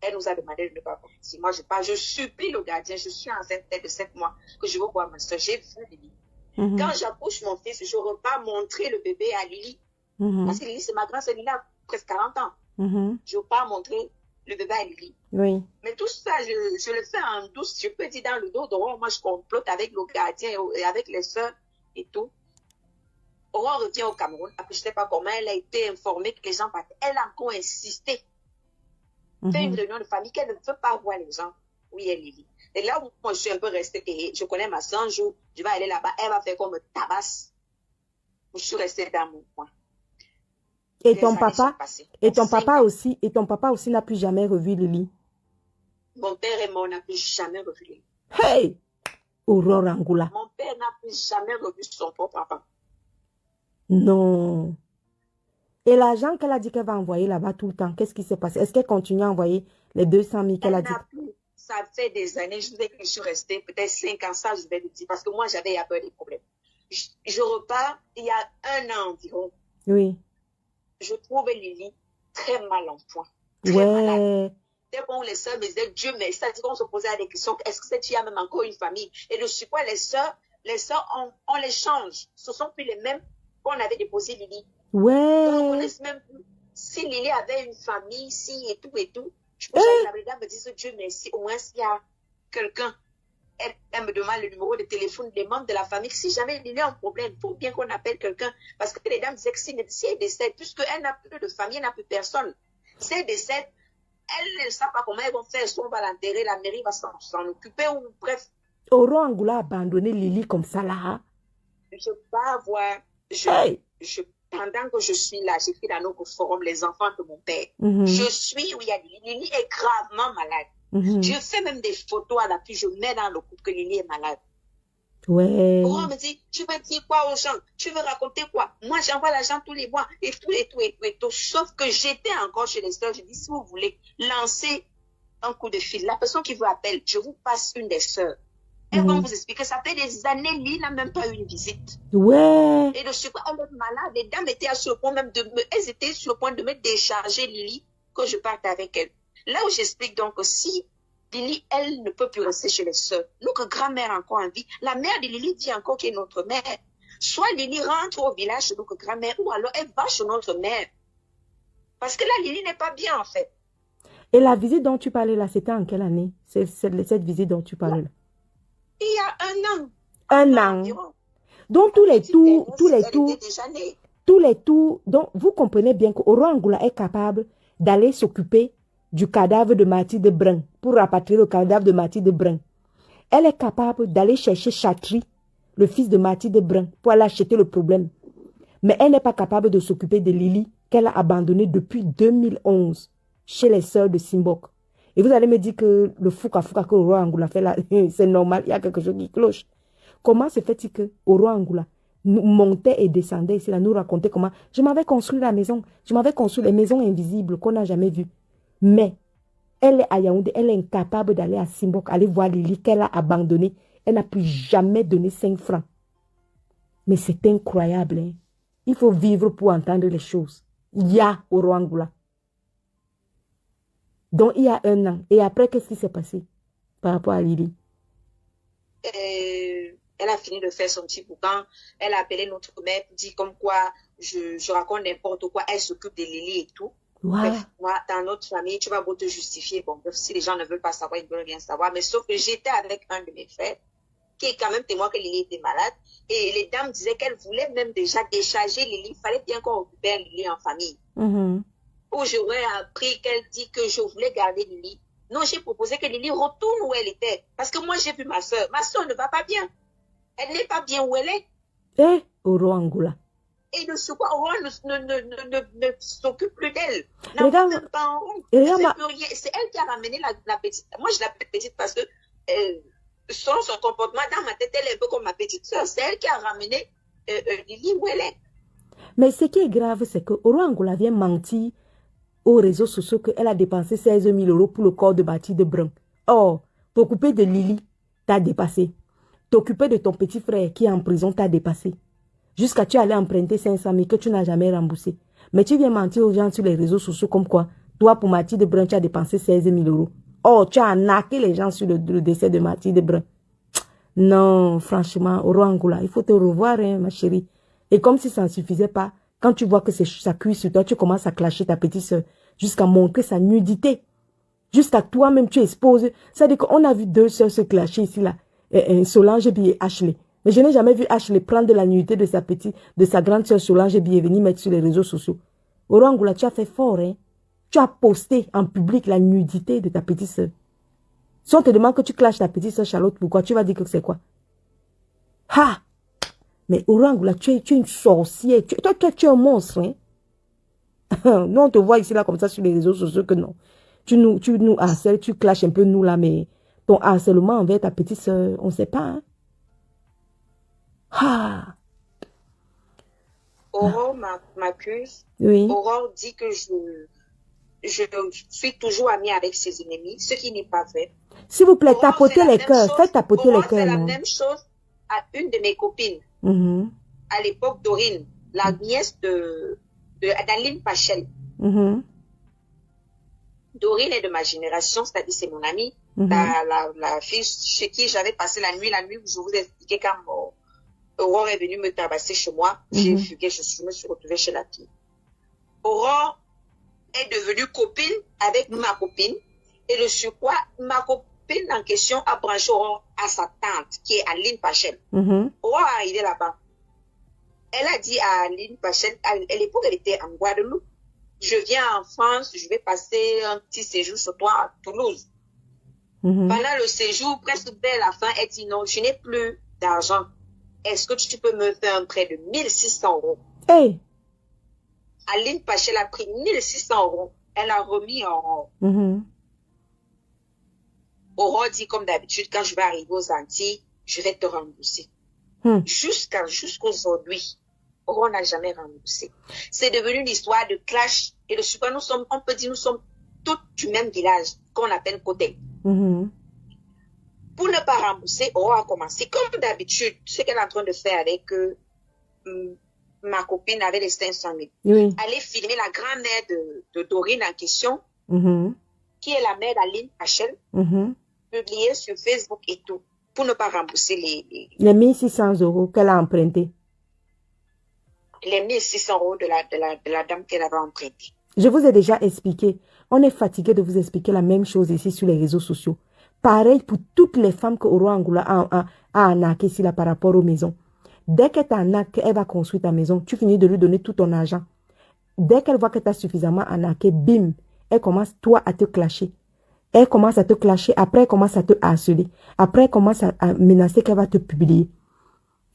Elle nous a demandé de ne pas partir. Moi, je supplie le gardien, je suis enceinte de 7 mois, que je veux voir ma soeur. J'ai vu Lily. Quand j'accouche mon fils, je ne veux pas montrer le bébé à Lily. Parce que Lily, c'est ma grande sœur, Lily a presque 40 ans. Je ne veux pas montrer le bébé à Lily. Oui. Mais tout ça, je le fais en douce. Je peux dire dans le dos d'Aurore, moi, je complote avec le gardien et avec les sœurs et tout. Aurore revient au Cameroun. Après, je ne sais pas comment elle a été informée que les gens partaient. Elle a encore insisté. Fait une réunion de famille qu'elle ne veut pas voir les gens. Oui, elle Lily. Et là où moi, je suis un peu restée, et je connais ma soeur, un jour, je vais aller là-bas, elle va faire comme tabasse. Je suis restée dans mon coin. Et ton papa aussi n'a plus jamais revu Lily. Mon père et moi, on n'a plus jamais revu Lily. Hey! Aurore Angoula. Mon père n'a plus jamais revu son propre papa. Non. Et l'argent qu'elle a dit qu'elle va envoyer là-bas tout le temps, qu'est-ce qui s'est passé? Est-ce qu'elle continue à envoyer les 200 000 qu'elle a dit? Ça fait des années, je disais que je suis restée peut-être 5 ans, ça je vais le dire, parce que moi j'avais peur des problèmes. je repars, il y a 1 an environ. Oui. Je trouve Lily très mal en point. Très malade. Ouais. Dès qu'on les sœurs me disaient Dieu merci, c'est-à-dire qu'on se posait des questions, est-ce que cette fille a même encore une famille? Et de ce quoi les sœurs, on les change. Ce sont plus les mêmes qu'on avait déposé Lily. Ouais. Donc, on ne connaît même plus si Lily avait une famille, si et tout et tout. Je pense que la dame me dit Dieu merci, au moins s'il y a quelqu'un, elle me demande le numéro de téléphone des membres de la famille. Si jamais Lily a un problème, il faut bien qu'on appelle quelqu'un. Parce que les dames disaient que si elle décède, puisqu'elle n'a plus de famille, elle n'a plus personne. Si elle décède, elles ne savent pas comment elles vont faire. Soit on va l'enterrer, la mairie va s'en occuper, ou bref. Oro Angoula a abandonné Lily comme ça là. Je pars voir, pendant que je suis là, j'écris dans notre forum les enfants de mon père. Je suis où il y a Lily. Lily est gravement malade. Je fais même des photos à l'appui, je mets dans le couple que Lily est malade. Ouais. On me dit, tu veux dire quoi aux gens? Tu veux raconter quoi? Moi, j'envoie l'argent tous les mois et tout, et tout, et tout, et tout. Sauf que j'étais encore chez les sœurs. Je dis, si vous voulez lancer un coup de fil, la personne qui vous appelle, je vous passe une des sœurs. Elles vont vous expliquer. Ça fait des années, Lily n'a même pas eu une visite. Ouais. Et de ce quoi, elle est malade. Les dames étaient sur le point même elles étaient sur le point de me décharger Lily que je parte avec elle. Là où j'explique donc que si Lily, elle ne peut plus rester chez les sœurs. Notre grand-mère encore en vie. La mère de Lily dit encore qu'elle est notre mère. Soit Lily rentre au village chez notre grand-mère, ou alors elle va chez notre mère. Parce que là, Lily n'est pas bien, en fait. Et la visite dont tu parlais là, c'était en quelle année? Cette visite dont tu parlais là? Il y a 1 an. 1 an. Environ. Donc tous les tours, donc vous comprenez bien qu'Oro Angoula est capable d'aller s'occuper du cadavre de Mathilde Brun pour rapatrier le cadavre de Mathilde Brun. Elle est capable d'aller chercher Chatri, le fils de Mathilde Brun, pour aller acheter le problème. Mais elle n'est pas capable de s'occuper de Lily, qu'elle a abandonnée depuis 2011 chez les sœurs de Simbok. Et vous allez me dire que le fouka que Oro Angoula fait là, c'est normal, il y a quelque chose qui cloche. Comment se fait-il que Oro Angoula montait et descendait ici, là, nous racontait comment je m'avais construit la maison, je m'avais construit les maisons invisibles qu'on n'a jamais vues. Mais elle est à Yaoundé, elle est incapable d'aller à Simbok, aller voir Lily qu'elle a abandonnée. Elle n'a plus jamais donné 5 francs. Mais c'est incroyable. Hein? Il faut vivre pour entendre les choses. Il y a Oro Angoula. Donc il y a 1 an. Et après, qu'est-ce qui s'est passé par rapport à Lily? Elle a fini de faire son petit boucan. Elle a appelé notre mère pour dire comme quoi je raconte n'importe quoi. Elle s'occupe de Lily et tout. Ouais. Bref, moi, dans notre famille, tu vas beau te justifier. Bon, bref, si les gens ne veulent pas savoir, ils veulent rien savoir. Mais sauf que j'étais avec un de mes frères qui est quand même témoin que Lily était malade. Et les dames disaient qu'elles voulaient même déjà décharger Lily. Il fallait bien qu'on récupère Lily en famille. Où j'aurais appris qu'elle dit que je voulais garder Lily. Non, j'ai proposé que Lily retourne où elle était. Parce que moi, j'ai vu ma soeur. Ma soeur ne va pas bien. Elle n'est pas bien où elle est. Eh, Oro Angoula. Et de ce quoi, Aurore ne s'occupe plus d'elle. Regarde, c'est elle qui a ramené la petite. Moi, je l'appelle petite parce que selon son comportement, dans ma tête, elle est un peu comme ma petite soeur. C'est elle qui a ramené Lily où elle est. Mais ce qui est grave, c'est que Oro Angoula vient mentir aux réseaux sociaux qu'elle a dépensé 16 000 € pour le corps de Mathilde Brun. Or, t'occuper de Lily, t'as dépassé. T'occuper de ton petit frère qui est en prison, t'as dépassé. Jusqu'à tu allais emprunter 500 000 que tu n'as jamais remboursé. Mais tu viens mentir aux gens sur les réseaux sociaux comme quoi, toi, pour Mathilde Brun, tu as dépensé 16 000 €. Oh, tu as arnaqué les gens sur le décès de Mathilde Brun. Non, franchement, Oro Angoula, il faut te revoir, hein, ma chérie. Et comme si ça ne suffisait pas, quand tu vois que ça cuit sur toi, tu commences à clasher ta petite soeur jusqu'à montrer sa nudité. Jusqu'à toi-même, tu exposes. C'est-à-dire qu'on a vu 2 soeurs se clasher ici, là. Solange et Ashley. Mais je n'ai jamais vu Ashley prendre de la nudité de sa grande soeur Solange et venir mettre sur les réseaux sociaux. Oro Angoula, tu as fait fort, hein. Tu as posté en public la nudité de ta petite soeur. Si on te demande que tu clashes ta petite soeur Charlotte, pourquoi? Tu vas dire que c'est quoi? Ha! Mais Oro Angoula, tu es une sorcière. Toi, tu es un monstre, hein. Nous, on te voit ici, là, comme ça, sur les réseaux sociaux, que non. Tu nous harcèles, tu clashes un peu nous, là, mais ton harcèlement envers ta petite soeur, on ne sait pas, hein. Ah. Aurore m'accuse. Oui. Aurore dit que je suis toujours amie avec ses ennemis, ce qui n'est pas vrai. S'il vous plaît, tapotez les cœurs. Faites tapoter les cœurs. C'est la même chose à une de mes copines. À l'époque, Dorine, la nièce d'Aline Pachel. Dorine est de ma génération, c'est-à-dire c'est mon amie, la fille chez qui j'avais passé la nuit où je vous ai expliqué quand Aurore est venue me tabasser chez moi. J'ai fugué, je me suis retrouvée chez la fille. Aurore est devenue copine avec ma copine. Et le surcroît, ma copine en question a branché Aurore à sa tante, qui est Aline Pachel. Aurore est arrivée là-bas. Elle a dit à Aline Pachel, à l'époque, elle était en Guadeloupe. Je viens en France, je vais passer un petit séjour sur toi à Toulouse. Pendant le séjour, presque vers la fin, elle dit non, je n'ai plus d'argent. Est-ce que tu peux me faire un prêt de 1600 euros? Hey. Aline Pachel a pris 1600 euros. Elle a remis en Aurore. Aurore dit comme d'habitude, quand je vais arriver aux Antilles, je vais te rembourser. Jusqu'aujourd'hui, Aurore n'a jamais remboursé. C'est devenu une histoire de clash et de super. On peut dire, nous sommes toutes du même village qu'on appelle Côté. Pour ne pas rembourser, Aurore a commencé comme d'habitude, ce qu'elle est en train de faire avec ma copine avec les 500 000. Aller filmer la grand-mère de Dorine en question, qui est la mère d'Aline Pachel, publier sur Facebook et tout, pour ne pas rembourser les 1600 euros qu'elle a empruntés. Les 1600 euros de la dame qu'elle avait empruntée. Je vous ai déjà expliqué. On est fatigué de vous expliquer la même chose ici sur les réseaux sociaux. Pareil pour toutes les femmes que Aurore Angoula a arnaqué ici là par rapport aux maisons. Dès qu'elle t'arnaque, elle va construire ta maison, tu finis de lui donner tout ton argent. Dès qu'elle voit que tu as suffisamment arnaqué, bim, elle commence toi à te clasher. Elle commence à te clasher, après elle commence à te harceler. Après elle commence à menacer qu'elle va te publier.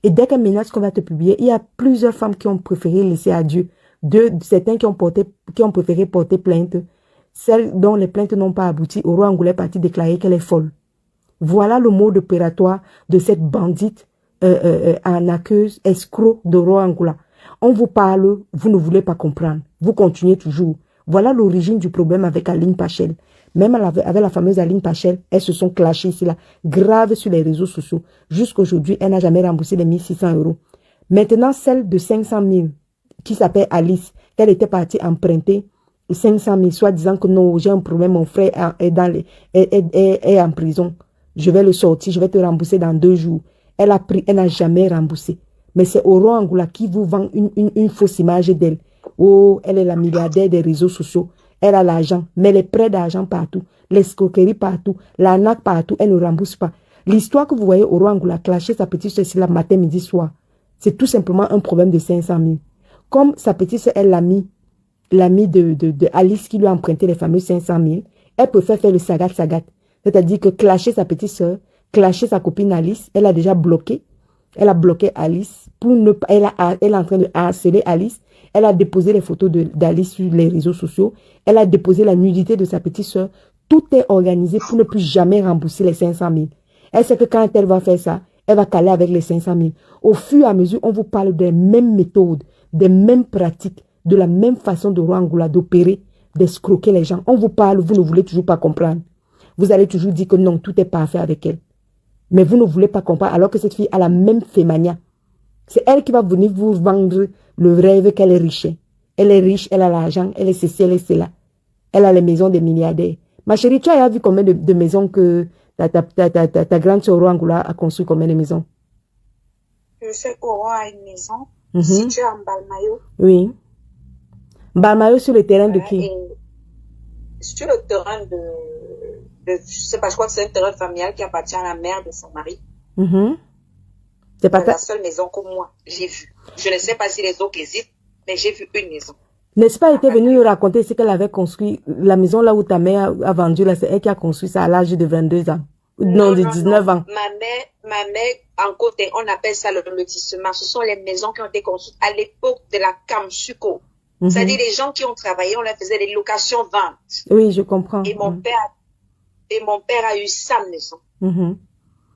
Et dès qu'elle menace qu'on va te publier, il y a plusieurs femmes qui ont préféré laisser à Dieu. Certains qui ont préféré porter plainte. Celles dont les plaintes n'ont pas abouti, Aurore Angoula est partie déclarer qu'elle est folle. Voilà le mot opératoire de cette bandite arnaqueuse, escroc d'Aurore Angoula. On vous parle, vous ne voulez pas comprendre. Vous continuez toujours. Voilà l'origine du problème avec Aline Pachel. Même avec la fameuse Aline Pachel, elles se sont clashées ici, là, grave sur les réseaux sociaux. Jusqu'aujourd'hui, elle n'a jamais remboursé les 1600 euros. Maintenant, celle de 500 000, qui s'appelle Alice, elle était partie emprunter 500 000, soit disant que non, j'ai un problème, mon frère est en prison. Je vais le sortir, je vais te rembourser dans 2 jours. Elle a pris, elle n'a jamais remboursé. Mais c'est Aurore Angoula qui vous vend une fausse image d'elle. Oh, elle est la milliardaire des réseaux sociaux. Elle a l'argent, mais les prêts d'argent partout, l'escroquerie partout, l'arnaque partout, elle ne rembourse pas. L'histoire que vous voyez Aurore Angoula clasher sa petite soeur ici, la matin, midi, soir, c'est tout simplement un problème de 500 000. Comme sa petite soeur est l'amie de Alice qui lui a emprunté les fameux 500 000, elle peut faire le sagat. C'est-à-dire que clasher sa petite soeur, clasher sa copine Alice, elle a déjà bloqué. Elle a bloqué Alice. Elle est en train de harceler Alice. Elle a déposé les photos d'Alice sur les réseaux sociaux. Elle a déposé la nudité de sa petite soeur. Tout est organisé pour ne plus jamais rembourser les 500 000. Elle sait que quand elle va faire ça, elle va caler avec les 500 000. Au fur et à mesure, on vous parle des mêmes méthodes, des mêmes pratiques, de la même façon d'Aurore Angoula d'opérer, d'escroquer les gens. On vous parle, vous ne voulez toujours pas comprendre. Vous allez toujours dire que non, tout est parfait avec elle. Mais vous ne voulez pas comprendre alors que cette fille a la même fémania. C'est elle qui va venir vous vendre le rêve qu'elle est riche. Elle est riche, elle a l'argent, elle est ceci, elle est cela. Elle a les maisons des milliardaires. Ma chérie, tu as vu combien de maisons que ta grande sœur Aurore Angoula a construit, combien de maisons? Je sais qu'Aurore a une maison située en Balmayo. Oui. Balmayo sur le terrain de qui? Sur le terrain je sais pas, je crois que c'est un terrain familial qui appartient à la mère de son mari. C'est pas la seule maison que moi, j'ai vue. Je ne sais pas si les autres existent, mais j'ai vu une maison. N'est-ce pas, elle était venue nous raconter ce qu'elle avait construit, la maison là où ta mère a vendu, là, c'est elle qui a construit ça à l'âge de 22 ans. Non, de 19 ans. Ma mère, en côté, on appelle ça le lotissement. Ce sont les maisons qui ont été construites à l'époque de la Kamsuko. C'est-à-dire les gens qui ont travaillé, on leur faisait des locations-ventes. Oui, je comprends. Et mon père a eu sa maison.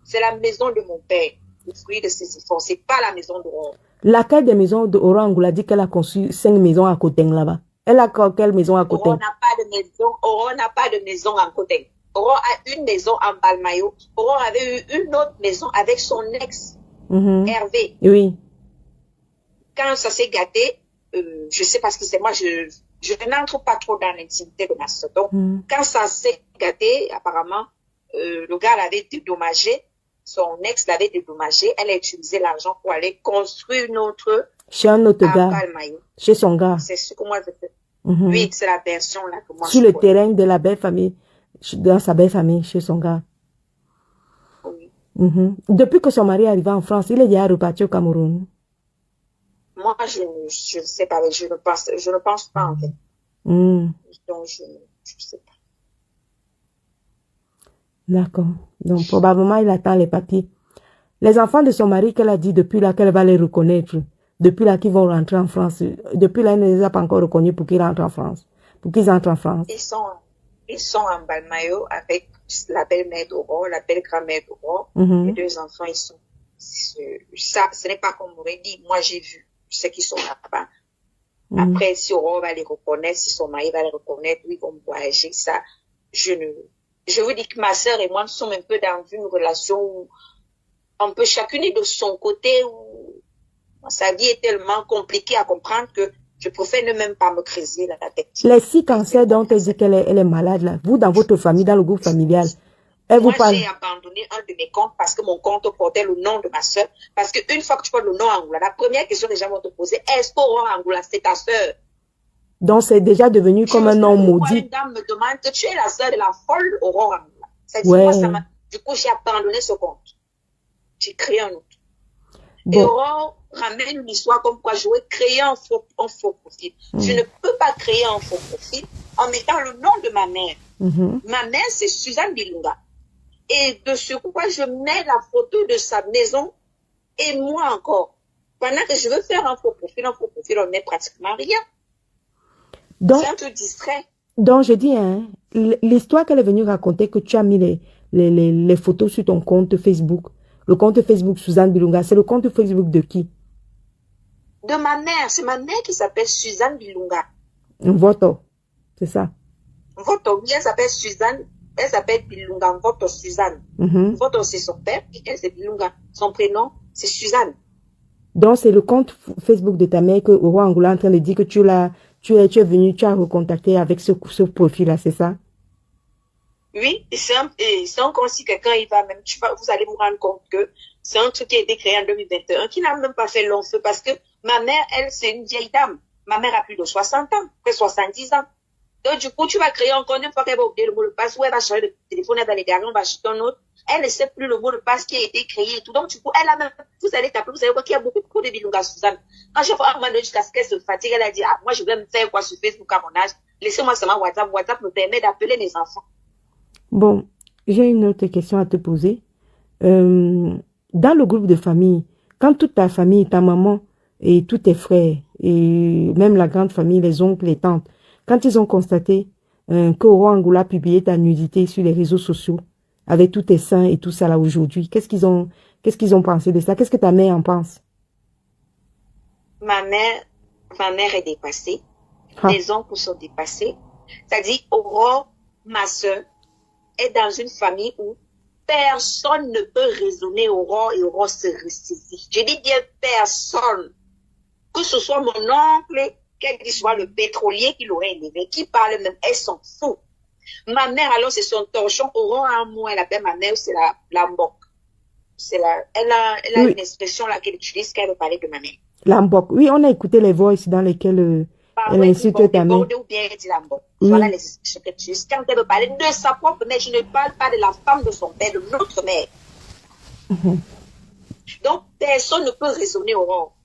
C'est la maison de mon père, le fruit de ses efforts. C'est pas la maison d'Aurore. Laquelle des maisons d'Aurore Angoula dit qu'elle a construit 5 maisons à côté là-bas? Elle a quelle maison à côté? Aurore n'a pas de maison. Aurore n'a pas de maison à côté. Aurore a une maison en Balmayo. Aurore avait eu une autre maison avec son ex. Hervé. Oui. Quand ça s'est gâté, je sais parce que c'est moi, je n'entre pas trop dans l'intimité de ma soeur. Donc, quand ça s'est gâté, apparemment, le gars l'avait dédommagé, son ex l'avait dédommagé, elle a utilisé l'argent pour aller construire une autre Chez un autre à gars. Palmaillot. Chez son gars. C'est ce que moi je fais. Oui, c'est la version là que moi Sur je le vois. terrain de la belle famille, dans sa belle famille, chez son gars. Oui. Depuis que son mari est arrivé en France, il est déjà reparti au Cameroun. Moi, je ne sais pas, je ne pense pas en fait. Donc, je ne sais pas. D'accord. Donc, probablement, il attend les papiers. Les enfants de son mari qu'elle a dit depuis là qu'elle va les reconnaître, depuis là qu'ils vont rentrer en France, depuis là, elle ne les a pas encore reconnus pour qu'ils rentrent en France, pour qu'ils entrent en France. Ils sont en Balmayo avec la belle-mère d'Aurore, la belle-grand-mère d'Aurore. Les deux enfants, ils sont... Ça, ce n'est pas comme on aurait dit. Moi, j'ai vu. Je sais qu'ils sont là-bas. Après, si Aurore va les reconnaître, si son mari va les reconnaître, ils vont voyager. Ça, je vous dis que ma sœur et moi, nous sommes un peu dans une relation où un peu chacune est de son côté, où sa vie est tellement compliquée à comprendre que je préfère ne même pas me creuser la tête. Les 6 cancers dont elle dit qu'elle est malade, là, vous, dans votre famille, dans le groupe familial, elle vous parle. Moi, j'ai abandonné un de mes comptes parce que mon compte portait le nom de ma soeur. Parce qu'une fois que tu portes le nom Angoula, la première question que les gens vont te poser, est-ce qu'Aurore Angoula, c'est ta soeur? Donc, c'est déjà devenu comme un nom maudit. Une dame me demande que tu es la soeur de la folle Aurore Angoula. Ça dit, Ouais. moi, du coup, j'ai abandonné ce compte. J'ai créé un autre. Bon. Et Aurore ramène une histoire comme quoi je vais créer un faux profil. Je ne peux pas créer un faux profil en mettant le nom de ma mère. Ma mère, c'est Suzanne Bilunga. Et de ce quoi je mets la photo de sa maison et moi encore. Pendant que je veux faire un faux profil, on ne met pratiquement rien. C'est un peu distrait. Donc, je dis, hein, l'histoire qu'elle est venue raconter, que tu as mis les photos sur ton compte Facebook, le compte Facebook Suzanne Bilunga, c'est le compte Facebook de qui? De ma mère. C'est ma mère qui s'appelle Suzanne Bilunga. Votre, c'est ça? Votre, oui, elle s'appelle Suzanne. Elle s'appelle Bilunga, votre Suzanne. Votre, c'est son père, et elle, c'est Bilunga. Son prénom, c'est Suzanne. Donc, c'est le compte Facebook de ta mère que Aurore Angoula est en train de dire que tu es venu, tu as recontacté avec ce profil-là, c'est ça? Oui, c'est un compte, si quelqu'un y va même, vous allez vous rendre compte que c'est un truc qui a été créé en 2021, qui n'a même pas fait long feu, parce que ma mère, elle, c'est une vieille dame. Ma mère a plus de 60 ans, près 70 ans. Donc, du coup, tu vas créer un compte, une fois qu'elle va oublier le mot de passe, ou elle va changer de téléphone, elle va les garer, on va acheter un autre. Elle ne sait plus le mot de passe qui a été créé et tout. Donc, du coup, elle a même, vous allez taper, vous allez voir qu'il y a beaucoup de Bilunga Suzanne. Quand j'ai fait un moment donné jusqu'à ce qu'elle se fatigue, elle a dit, ah, moi, je vais me faire quoi sur Facebook à mon âge? Laissez-moi seulement WhatsApp. WhatsApp me permet d'appeler mes enfants. Bon, j'ai une autre question à te poser. Dans le groupe de famille, quand toute ta famille, ta maman et tous tes frères, et même la grande famille, les oncles, les tantes, quand ils ont constaté que Aurore Angoula publiait ta nudité sur les réseaux sociaux, avec tous tes seins et tout ça là aujourd'hui, qu'est-ce qu'ils ont pensé de ça? Qu'est-ce que ta mère en pense? Ma mère est dépassée. Les oncles sont dépassés. C'est-à-dire, Aurore, ma soeur, est dans une famille où personne ne peut raisonner Aurore et Aurore se ressaisit. Je dis bien personne. Que ce soit mon oncle, quel qu'il soit le pétrolier qui l'aurait élevé, qui parle même, elles sont fous. Ma mère, alors, c'est son torchon. Aurore, à un mot, elle appelle ma mère, c'est la mbok. Elle a une expression là qu'elle utilise quand elle veut parler de ma mère. La mbok. Oui, on a écouté les voix dans lesquelles elle insulte ta mère. Ou bien elle dit la mbok. Voilà les expressions qu'elle utilise. Quand elle veut parler de sa propre mère, je ne parle pas de la femme de son père, de notre mère. Donc, personne ne peut raisonner Aurore.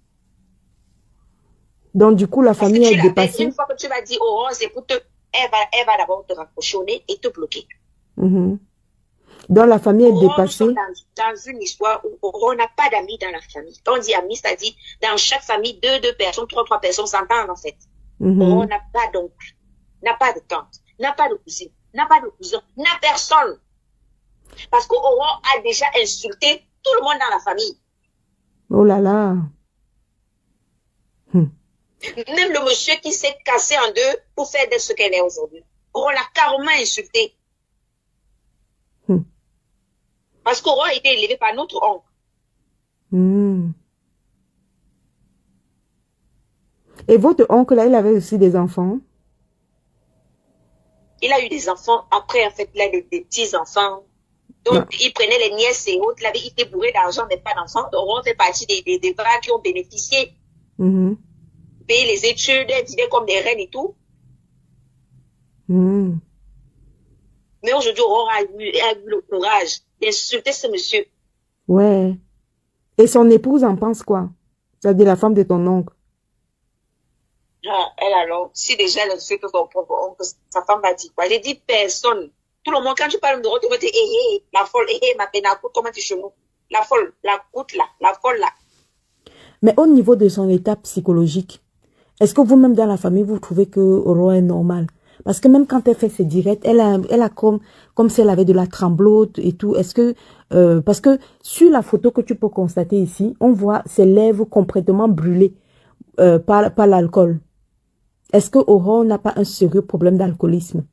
Donc, du coup, la famille est dépassée. Une fois que tu vas dire Aurore, c'est pour elle va d'abord te raccrocher au nez et te bloquer. Donc, la famille est dépassée. Dans une histoire où Aurore n'a pas d'amis dans la famille. Quand on dit amis, c'est-à-dire dans chaque famille, deux personnes, trois personnes s'entendent en fait. Aurore n'a pas d'oncle, n'a pas de tante, n'a pas de cousine, n'a pas de cousin, n'a personne. Parce qu'Aurore a déjà insulté tout le monde dans la famille. Oh là là. Même le monsieur qui s'est cassé en deux pour faire de ce qu'elle est aujourd'hui. Aurore l'a carrément insulté. Parce qu'Aurore a été élevée par notre oncle. Hmm. Et votre oncle, là, il avait aussi des enfants? Il a eu des enfants. Après, en fait, il a des petits-enfants. Non. Donc, il prenait les nièces et autres. Là, il était bourré d'argent, mais pas d'enfants. Donc, on fait partie des vagues qui ont bénéficié, Mhm. payé les études, vivaient comme des reines et tout. Hmm. Mais aujourd'hui, Aurore a eu le courage d'insulter ce monsieur. Ouais. Et son épouse en pense quoi? C'est-à-dire la femme de ton oncle. Ah, elle alors, si déjà elle insulte son propre oncle, sa femme va dire quoi? J'ai dit personne. Tout le monde, quand tu parles de Aurore, tu vas dire, la folle, ma peine à coûte, comment tu chez nous? La folle, la coûte là, la folle là. Mais au niveau de son état psychologique, est-ce que vous-même dans la famille, vous trouvez que Aurore est normale? Parce que même quand elle fait ses directs, elle a comme si elle avait de la tremblote et tout. Est-ce que, parce que sur la photo que tu peux constater ici, on voit ses lèvres complètement brûlées par l'alcool. Est-ce que Aurore n'a pas un sérieux problème d'alcoolisme?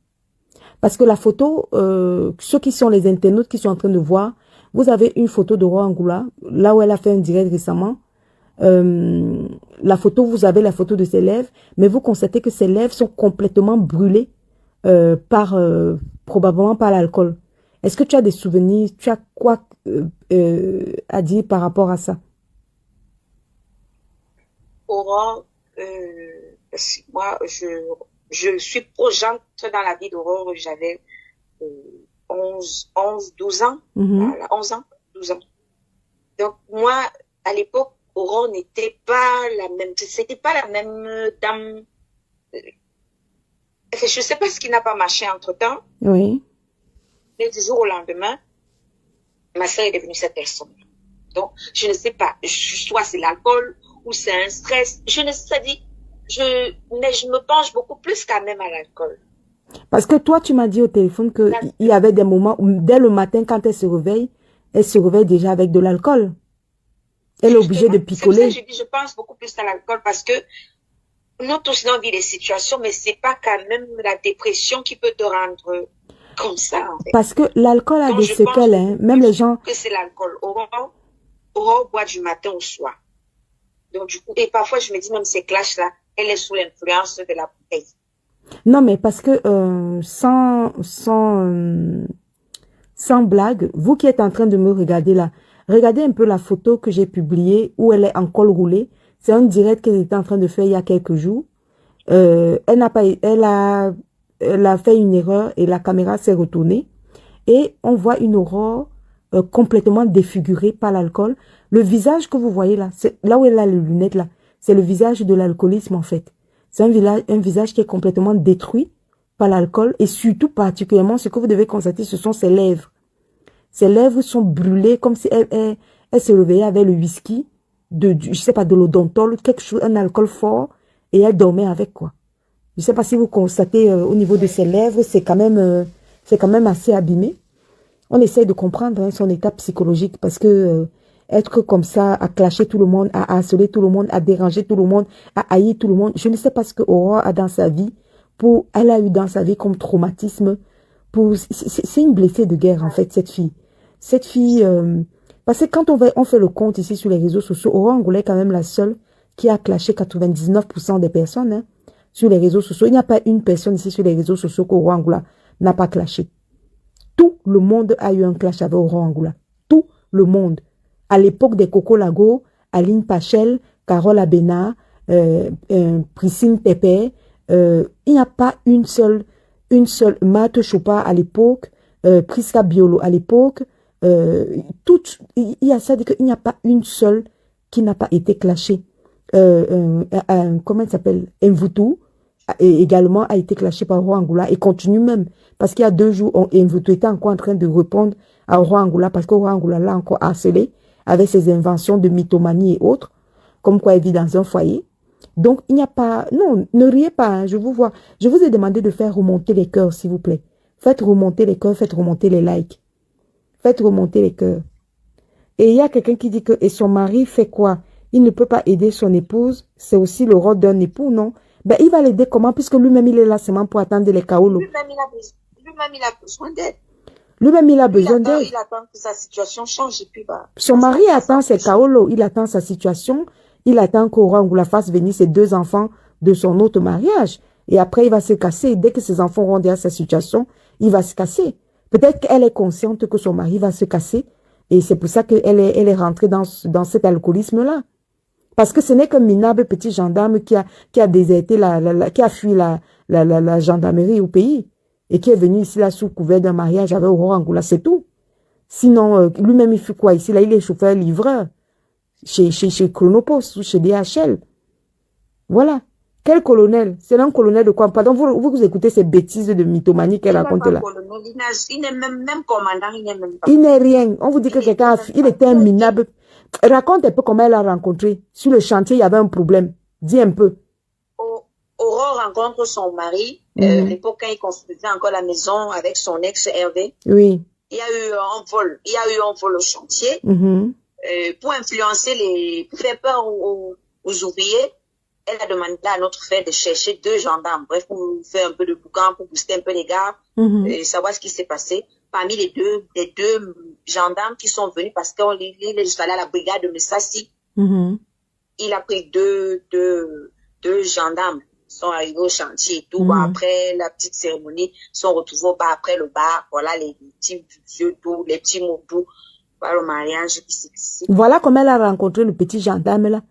Parce que la photo, ceux qui sont les internautes qui sont en train de voir, vous avez une photo d'Aurore Angoula, là où elle a fait un direct récemment. La photo, vous avez la photo de ses lèvres, mais vous constatez que ses lèvres sont complètement brûlées probablement par l'alcool. Est-ce que tu as des souvenirs, tu as quoi à dire par rapport à ça? Aurore, moi, je suis projeante dans la vie d'Aurore. J'avais 12 ans. Mhm. Voilà, 11 ans, 12 ans. Donc, moi, à l'époque, Aurore n'était pas la même, c'était pas la même dame. Je sais pas ce qui n'a pas marché entre-temps, Oui. mais du jour au lendemain, ma sœur est devenue cette personne. Donc, je ne sais pas, soit c'est l'alcool ou c'est un stress. Je ne sais pas, mais je me penche beaucoup plus quand même à l'alcool. Parce que toi, tu m'as dit au téléphone qu'il y avait des moments où, dès le matin, quand elle se réveille déjà avec de l'alcool. Elle est obligée Justement, de c'est pour ça que picoler. je dis, je pense beaucoup plus à l'alcool parce que nous tous, on vit des situations, mais c'est pas quand même la dépression qui peut te rendre comme ça, en fait. Parce que l'alcool a Donc, des je pense séquelles, hein. beaucoup Même les plus gens, que c'est l'alcool. Aurore boit du matin au soir. Donc, du coup, et parfois, je me dis, même ces clashs-là, elle est sous l'influence de la bouteille. non, mais parce que sans blague, vous qui êtes en train de me regarder là, regardez un peu la photo que j'ai publiée où elle est en col roulé. C'est un direct qu'elle était en train de faire il y a quelques jours. Elle n'a pas, elle a fait une erreur et la caméra s'est retournée. Et on voit une Aurore complètement défigurée par l'alcool. Le visage que vous voyez là, c'est là où elle a les lunettes là, c'est le visage de l'alcoolisme en fait. C'est un visage qui est complètement détruit par l'alcool et surtout particulièrement ce que vous devez constater, ce sont ses lèvres. Ses lèvres sont brûlées comme si elle se réveillait avec le whisky, je sais pas, de l'odontol, quelque chose, un alcool fort et elle dormait avec quoi. Je sais pas si vous constatez au niveau de ses lèvres, c'est quand même assez abîmé. On essaie de comprendre hein, son état psychologique parce que être comme ça, à clasher tout le monde, à harceler tout le monde, à déranger tout le monde, à haïr tout le monde, je ne sais pas ce que Aurore a dans sa vie, elle a eu dans sa vie comme traumatisme. C'est une blessée de guerre en fait, cette fille. Cette fille, parce que quand on fait le compte ici sur les réseaux sociaux, Aurore Angoula est quand même la seule qui a clashé 99% des personnes hein, sur les réseaux sociaux. Il n'y a pas une personne ici sur les réseaux sociaux qu'Aurore Angoula n'a pas clashé. Tout le monde a eu un clash avec Aurore Angoula. Tout le monde. À l'époque des Coco Lago, Aline Pachel, Carole Abena, Priscille Pépé, il n'y a pas une seule, Marthe Chopin à l'époque, Prisca Biolo à l'époque, il y a ça, il n'y a pas une seule qui n'a pas été clashée. Comment elle s'appelle? Mvutu également a été clashé par Aurore Angoula et continue même. Parce qu'il y a 2 jours, Mvutu était encore en train de répondre à Aurore Angoula parce qu'Aurore Angoula l'a encore harcelé avec ses inventions de mythomanie et autres, comme quoi elle vit dans un foyer. Donc, il n'y a pas... Non, ne riez pas, hein, je vous vois. Je vous ai demandé de faire remonter les cœurs, s'il vous plaît. Faites remonter les cœurs, faites remonter les likes. Faites remonter les cœurs. Et il y a quelqu'un qui dit que... Et son mari fait quoi? Il ne peut pas aider son épouse. C'est aussi le rôle d'un époux, non? Ben, il va l'aider comment? Puisque lui-même, il est là seulement pour attendre les kaolos. Lui-même, il a besoin d'aide. Lui-même, il a besoin d'aide. Il attend que sa situation change et puis bah. Son mari attend, c'est Kaolo. Il attend sa situation. Il attend qu'Aurore Angoula fasse venir ses 2 enfants de son autre mariage. Et après, il va se casser. Dès que ses enfants auront déjà sa situation, il va se casser. Peut-être qu'elle est consciente que son mari va se casser. Et c'est pour ça qu'elle est rentrée dans cet alcoolisme-là. Parce que ce n'est qu'un minable petit gendarme qui a déserté, qui a fui la gendarmerie au pays. Et qui est venu ici là sous couvert d'un mariage avec Aurore Angoula, c'est tout. Sinon, lui-même, il fait quoi ici là? Il est chauffeur-livreur chez Chronopost ou chez DHL. Voilà. Quel colonel? C'est un colonel de quoi? Pardon, vous écoutez ces bêtises de mythomanie qu'elle raconte là. Il n'est même commandant, il n'est même pas. Il n'est rien. On vous dit que quelqu'un, il était un minable. Raconte un peu comment elle a rencontré. Sur le chantier, il y avait un problème. Dis un peu. Aurore rencontre son mari, l'époque quand il construisait encore la maison avec son ex Hervé. Oui. Il y a eu un vol. Il y a eu un vol au chantier. Pour influencer pour faire peur aux ouvriers. Elle a demandé à notre frère de chercher 2 gendarmes. Bref, pour faire un peu de boucan, pour booster un peu les gars, et savoir ce qui s'est passé. Parmi les deux gendarmes qui sont venus parce qu'il est juste allé à la brigade de Messassi. Il a pris deux gendarmes. Sont arrivés au chantier et tout. Après la petite cérémonie, sont retrouvés au bar, après le bar. Voilà les petits yeux doux, les petits mots doux. Voilà le mariage qui s'est. Voilà comment elle a rencontré le petit gendarme là.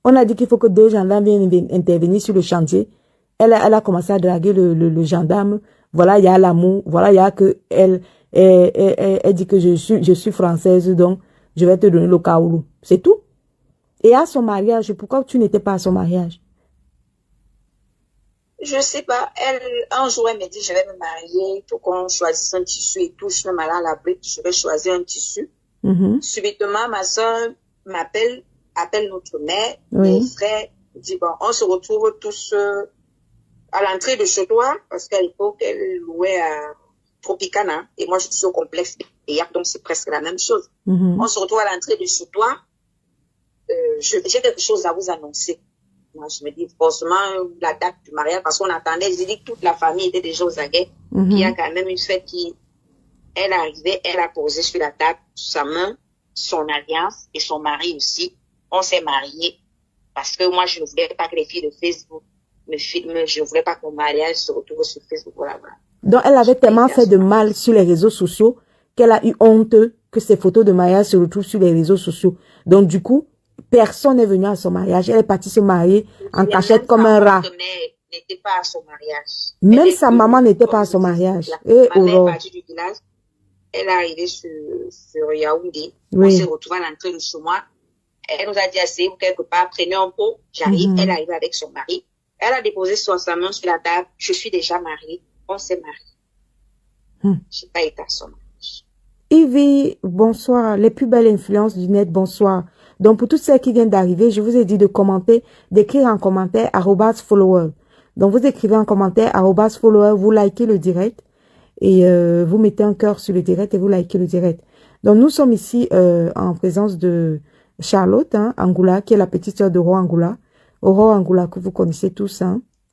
On a dit qu'il faut que 2 gendarmes viennent intervenir sur le chantier. Elle a commencé à draguer le gendarme. Voilà, il y a l'amour. Voilà, il y a que elle dit que je suis française, donc je vais te donner le kaoulou. C'est tout. Et à son mariage, pourquoi tu n'étais pas à son mariage? Je sais pas. Un jour, elle me dit, je vais me marier. Il faut qu'on choisisse un tissu et tout. Je suis malade à la brique. Je vais choisir un tissu. Subitement, ma soeur appelle notre mère, mes frères, dit, bon, on se retrouve tous à l'entrée de chez toi, parce qu'à l'époque, elle louait à Tropicana, et moi, je suis au complexe et donc c'est presque la même chose. On se retrouve à l'entrée de chez toi. J'ai quelque chose à vous annoncer. Moi, je me dis, forcément, la date du mariage, parce qu'on attendait, j'ai dit que toute la famille était déjà aux aguets. Puis il y a quand même une fête elle est arrivée, elle a posé sur la table sa main, son alliance, et son mari aussi. On s'est mariés, parce que moi, je ne voulais pas que les filles de Facebook me filment, je ne voulais pas que mon mariage se retrouve sur Facebook, voilà. Donc, elle avait tellement fait de mal sur les réseaux sociaux, qu'elle a eu honte que ses photos de mariage se retrouvent sur les réseaux sociaux. Donc, du coup, personne n'est venu à son mariage. Elle est partie se marier en cachette comme un rat. N'était pas à son mariage. Même sa maman n'était pas à son mariage. Et ma mère est partie du village. Elle est arrivée sur Yaoundé. On s'est retrouvés à l'entrée de chez moi. Elle nous a dit, asseyez-vous quelque part, prenez un pot. J'arrive. Elle est arrivée avec son mari. Elle a déposé sa main sur la table. Je suis déjà mariée. On s'est mariés. Je n'ai pas été à son mariage. Ivy, bonsoir. Les plus belles influences du net, bonsoir. Donc, pour toutes celles qui viennent d'arriver, je vous ai dit de commenter, d'écrire en commentaire @follower. Donc, vous écrivez en commentaire @follower, vous likez le direct et vous mettez un cœur sur le direct et vous likez le direct. Donc, nous sommes ici en présence de Charlotte Angoula, qui est la petite sœur d'Aurore Angoula. Aurore Angoula, que vous connaissez tous,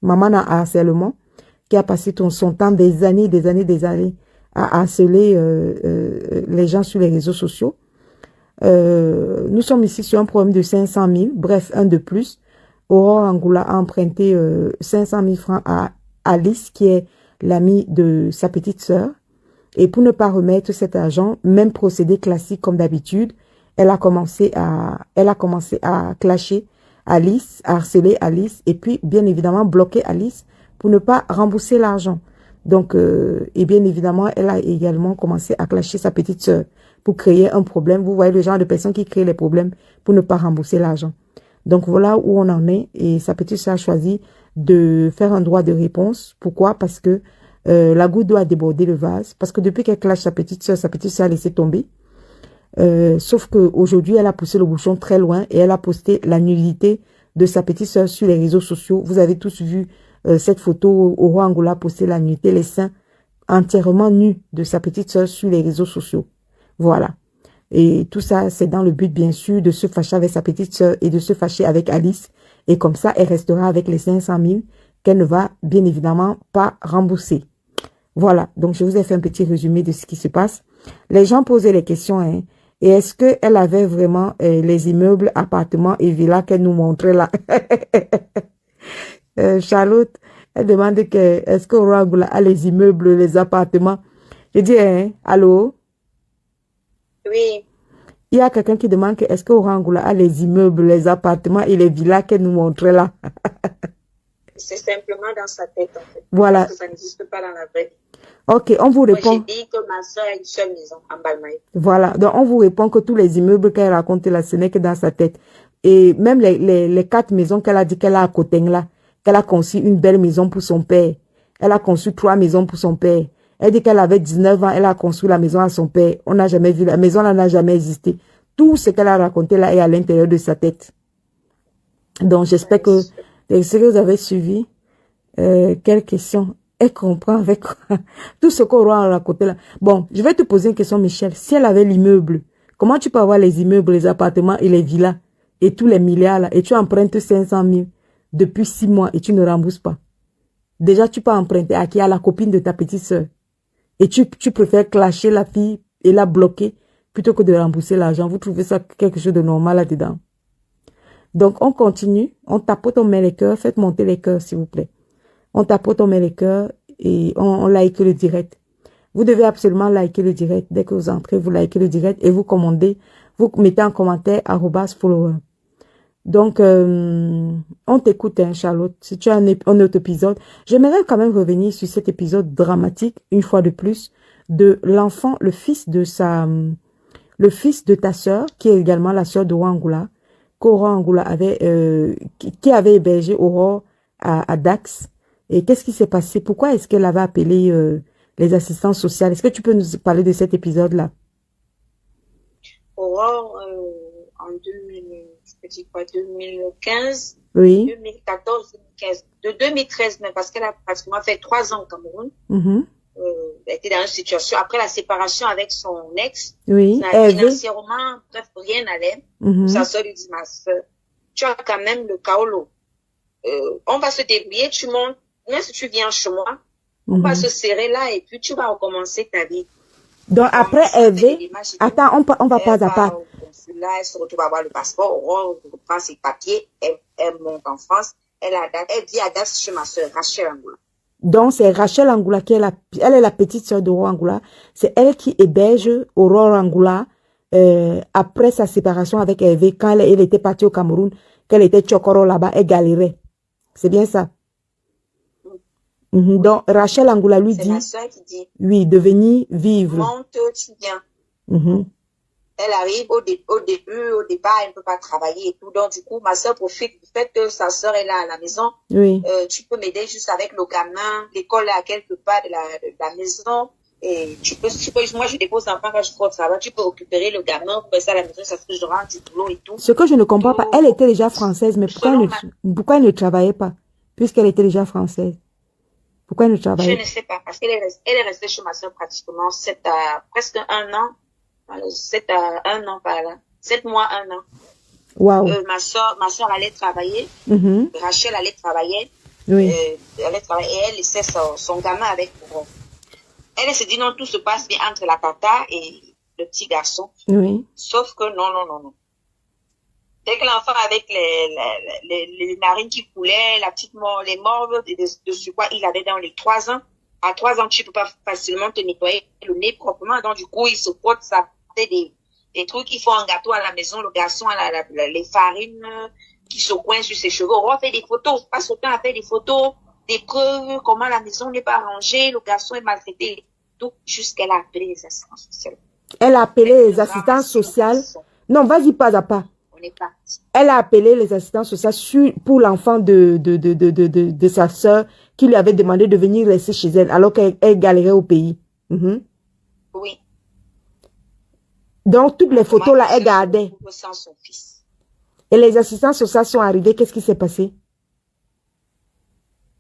maman à harcèlement, qui a passé son temps des années à harceler les gens sur les réseaux sociaux. Nous sommes ici sur un problème de 500 000, bref, un de plus. Aurore Angoula a emprunté 500 000 francs à Alice, qui est l'amie de sa petite sœur. Et pour ne pas remettre cet argent, même procédé classique comme d'habitude, elle a commencé à clasher Alice, à harceler Alice, et puis bien évidemment bloquer Alice pour ne pas rembourser l'argent. Donc, et bien évidemment, elle a également commencé à clasher sa petite sœur pour créer un problème. Vous voyez le genre de personnes qui créent les problèmes pour ne pas rembourser l'argent. Donc, voilà où on en est. Et sa petite sœur a choisi de faire un droit de réponse. Pourquoi? Parce que la goutte doit déborder le vase. Parce que depuis qu'elle clash sa petite sœur a laissé tomber. Sauf qu'aujourd'hui, elle a poussé le bouchon très loin et elle a posté la nudité de sa petite sœur sur les réseaux sociaux. Vous avez tous vu cette photo où Aurore Angoula a posté la nudité, les seins entièrement nus de sa petite sœur sur les réseaux sociaux. Voilà. Et tout ça, c'est dans le but, bien sûr, de se fâcher avec sa petite sœur et de se fâcher avec Alice. Et comme ça, elle restera avec les 500 000 qu'elle ne va, bien évidemment, pas rembourser. Voilà, donc je vous ai fait un petit résumé de ce qui se passe. Les gens posaient les questions, hein. Et est-ce qu'elle avait vraiment les immeubles, appartements et villas qu'elle nous montrait là? Charlotte, elle demande que est-ce qu'Orangula a les immeubles, les appartements? Je dis, hein, allô? Oui. Il y a quelqu'un qui demande que est-ce qu'Orangula a les immeubles, les appartements et les villas qu'elle nous montrait là? C'est simplement dans sa tête, en fait. Voilà. Parce que ça n'existe pas dans la vraie vie. Ok, on vous Moi, répond. j'ai dit que ma soeur a une seule maison en Balmaï. Voilà, donc on vous répond que tous les immeubles qu'elle raconte là, ce n'est que dans sa tête. Et même les 4 maisons qu'elle a dit qu'elle a à Koteng là, qu'elle a conçu une belle maison pour son père. Elle a conçu 3 maisons pour son père. Elle dit qu'elle avait 19 ans, elle a construit la maison à son père. On n'a jamais vu, la maison là n'a jamais existé. Tout ce qu'elle a raconté là est à l'intérieur de sa tête. Donc j'espère que, est-ce que vous avez suivi? Quelle question? Elle comprend avec quoi? Tout ce qu'on a raconté là. Bon, je vais te poser une question, Michel. Si elle avait l'immeuble, comment tu peux avoir les immeubles, les appartements et les villas et tous les milliards là, et tu empruntes 500 000 depuis 6 mois et tu ne rembourses pas? Déjà, tu peux emprunter à qui? À la copine de ta petite sœur. Et tu préfères clasher la fille et la bloquer plutôt que de rembourser l'argent. Vous trouvez ça quelque chose de normal là-dedans? Donc, on continue. On tapote, on met les cœurs. Faites monter les cœurs, s'il vous plaît. On tapote, on met les cœurs et on like le direct. Vous devez absolument liker le direct. Dès que vous entrez, vous likez le direct et vous commandez. Vous mettez en commentaire @follower. Donc, on t'écoute, hein, Charlotte. Si tu as un autre épisode, j'aimerais quand même revenir sur cet épisode dramatique, une fois de plus, de l'enfant, le fils de ta sœur, qui est également la sœur de Wangula, qu'Aurore Angoula avait, qui avait hébergé Aurore à Dax. Et qu'est-ce qui s'est passé? Pourquoi est-ce qu'elle avait appelé les assistants sociaux? Est-ce que tu peux nous parler de cet épisode-là? Aurore, en 2015, Oui. 2014, 2015, de 2013 même, parce qu'elle a pratiquement fait 3 ans au Cameroun. Elle était dans une situation, après la séparation avec son ex, oui. Financièrement, bref, rien n'allait. Sa soeur lui dit, ma soeur, tu as quand même le kaolo. On va se débrouiller, tu montes, même si tu viens chez moi, on va se serrer là et puis tu vas recommencer ta vie. Donc après Hervé, attends, on va pas à part. Là, elle se retrouve à avoir le passeport, on reprend ses papiers, elle monte en France, elle vit à Dax chez ma soeur, Rachel Angoula. Donc c'est Rachel Angoula qui est elle est la petite sœur d'Aurore Angoula. C'est elle qui héberge Aurore Angoula après sa séparation avec Hervé, quand elle était partie au Cameroun, qu'elle était chokoro là-bas, elle galérait. C'est bien ça? Donc, Rachel Angoula lui dit, c'est ma soeur qui dit, oui, de venir vivre. Monte, tu viens. Elle arrive au départ, elle ne peut pas travailler et tout. Donc, du coup, ma soeur profite du fait que sa soeur est là à la maison. Oui. Tu peux m'aider juste avec le gamin. L'école est à quelque part de la maison. Et moi, je dépose l'enfant quand je crois au travail. Tu peux récupérer le gamin, pour faire ça à la maison, ça se fait, je rentre du boulot et tout. Ce que je ne comprends pas, elle était déjà française, mais pourquoi elle ne travaillait pas? Puisqu'elle était déjà française. Pourquoi elle ne travaillait pas? Je ne sais pas, parce qu'elle est restée chez ma soeur pratiquement presque 1 an. 7 à 1 an par là. 7 mois, 1 an. Wow. Ma soeur allait travailler. Rachel allait travailler. Oui. Elle allait travailler et elle laissait son gamin avec Aurore. Elle se dit non, tout se passe bien entre la tata et le petit garçon. Oui. Sauf que non. Dès que l'enfant avec les narines qui coulaient, les morves de quoi il avait dans les 3 ans. À 3 ans, tu peux pas facilement te nettoyer le nez proprement. Donc, du coup, il se frotte, ça fait des trucs qu'il faut en gâteau à la maison. Le garçon a les farines qui se coincent sur ses cheveux. On fait des photos. Passe son temps à faire des photos, des preuves, comment la maison n'est pas rangée, le garçon est maltraité. Tout jusqu'à elle a appelé les assistants sociaux. Elle a appelé les assistants sociaux. Non, vas-y pas à pas. On est parti. Elle a appelé les assistants sociaux pour l'enfant de sa sœur qui lui avait demandé de venir rester chez elle alors qu'elle galérait au pays. Oui. Donc, toutes les photos là, elle gardait. Sans son fils. Et les assistants sociaux sont arrivés. Qu'est-ce qui s'est passé?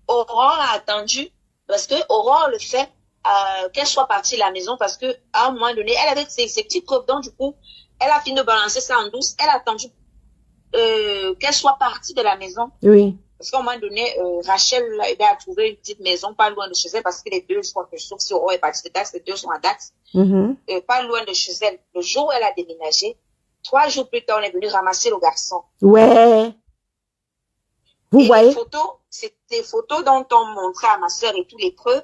Aurore a attendu parce que Aurore le fait qu'elle soit partie de la maison parce que à un moment donné, elle avait ses petites preuves. Donc, du coup, elle a fini de balancer ça en douce. Elle a attendu qu'elle soit partie de la maison. Oui. Parce qu'à un moment donné, Rachel a aidé à trouver une petite maison pas loin de chez elle parce que les deux, je crois que sauf si Aurore est partie de Dax, les deux sont à Dax. Pas loin de chez elle. Le jour où elle a déménagé, 3 jours plus tard, on est venu ramasser le garçon. Ouais. Vous voyez? Les photos, c'est des photos dont on montrait à ma soeur et tous les preuves.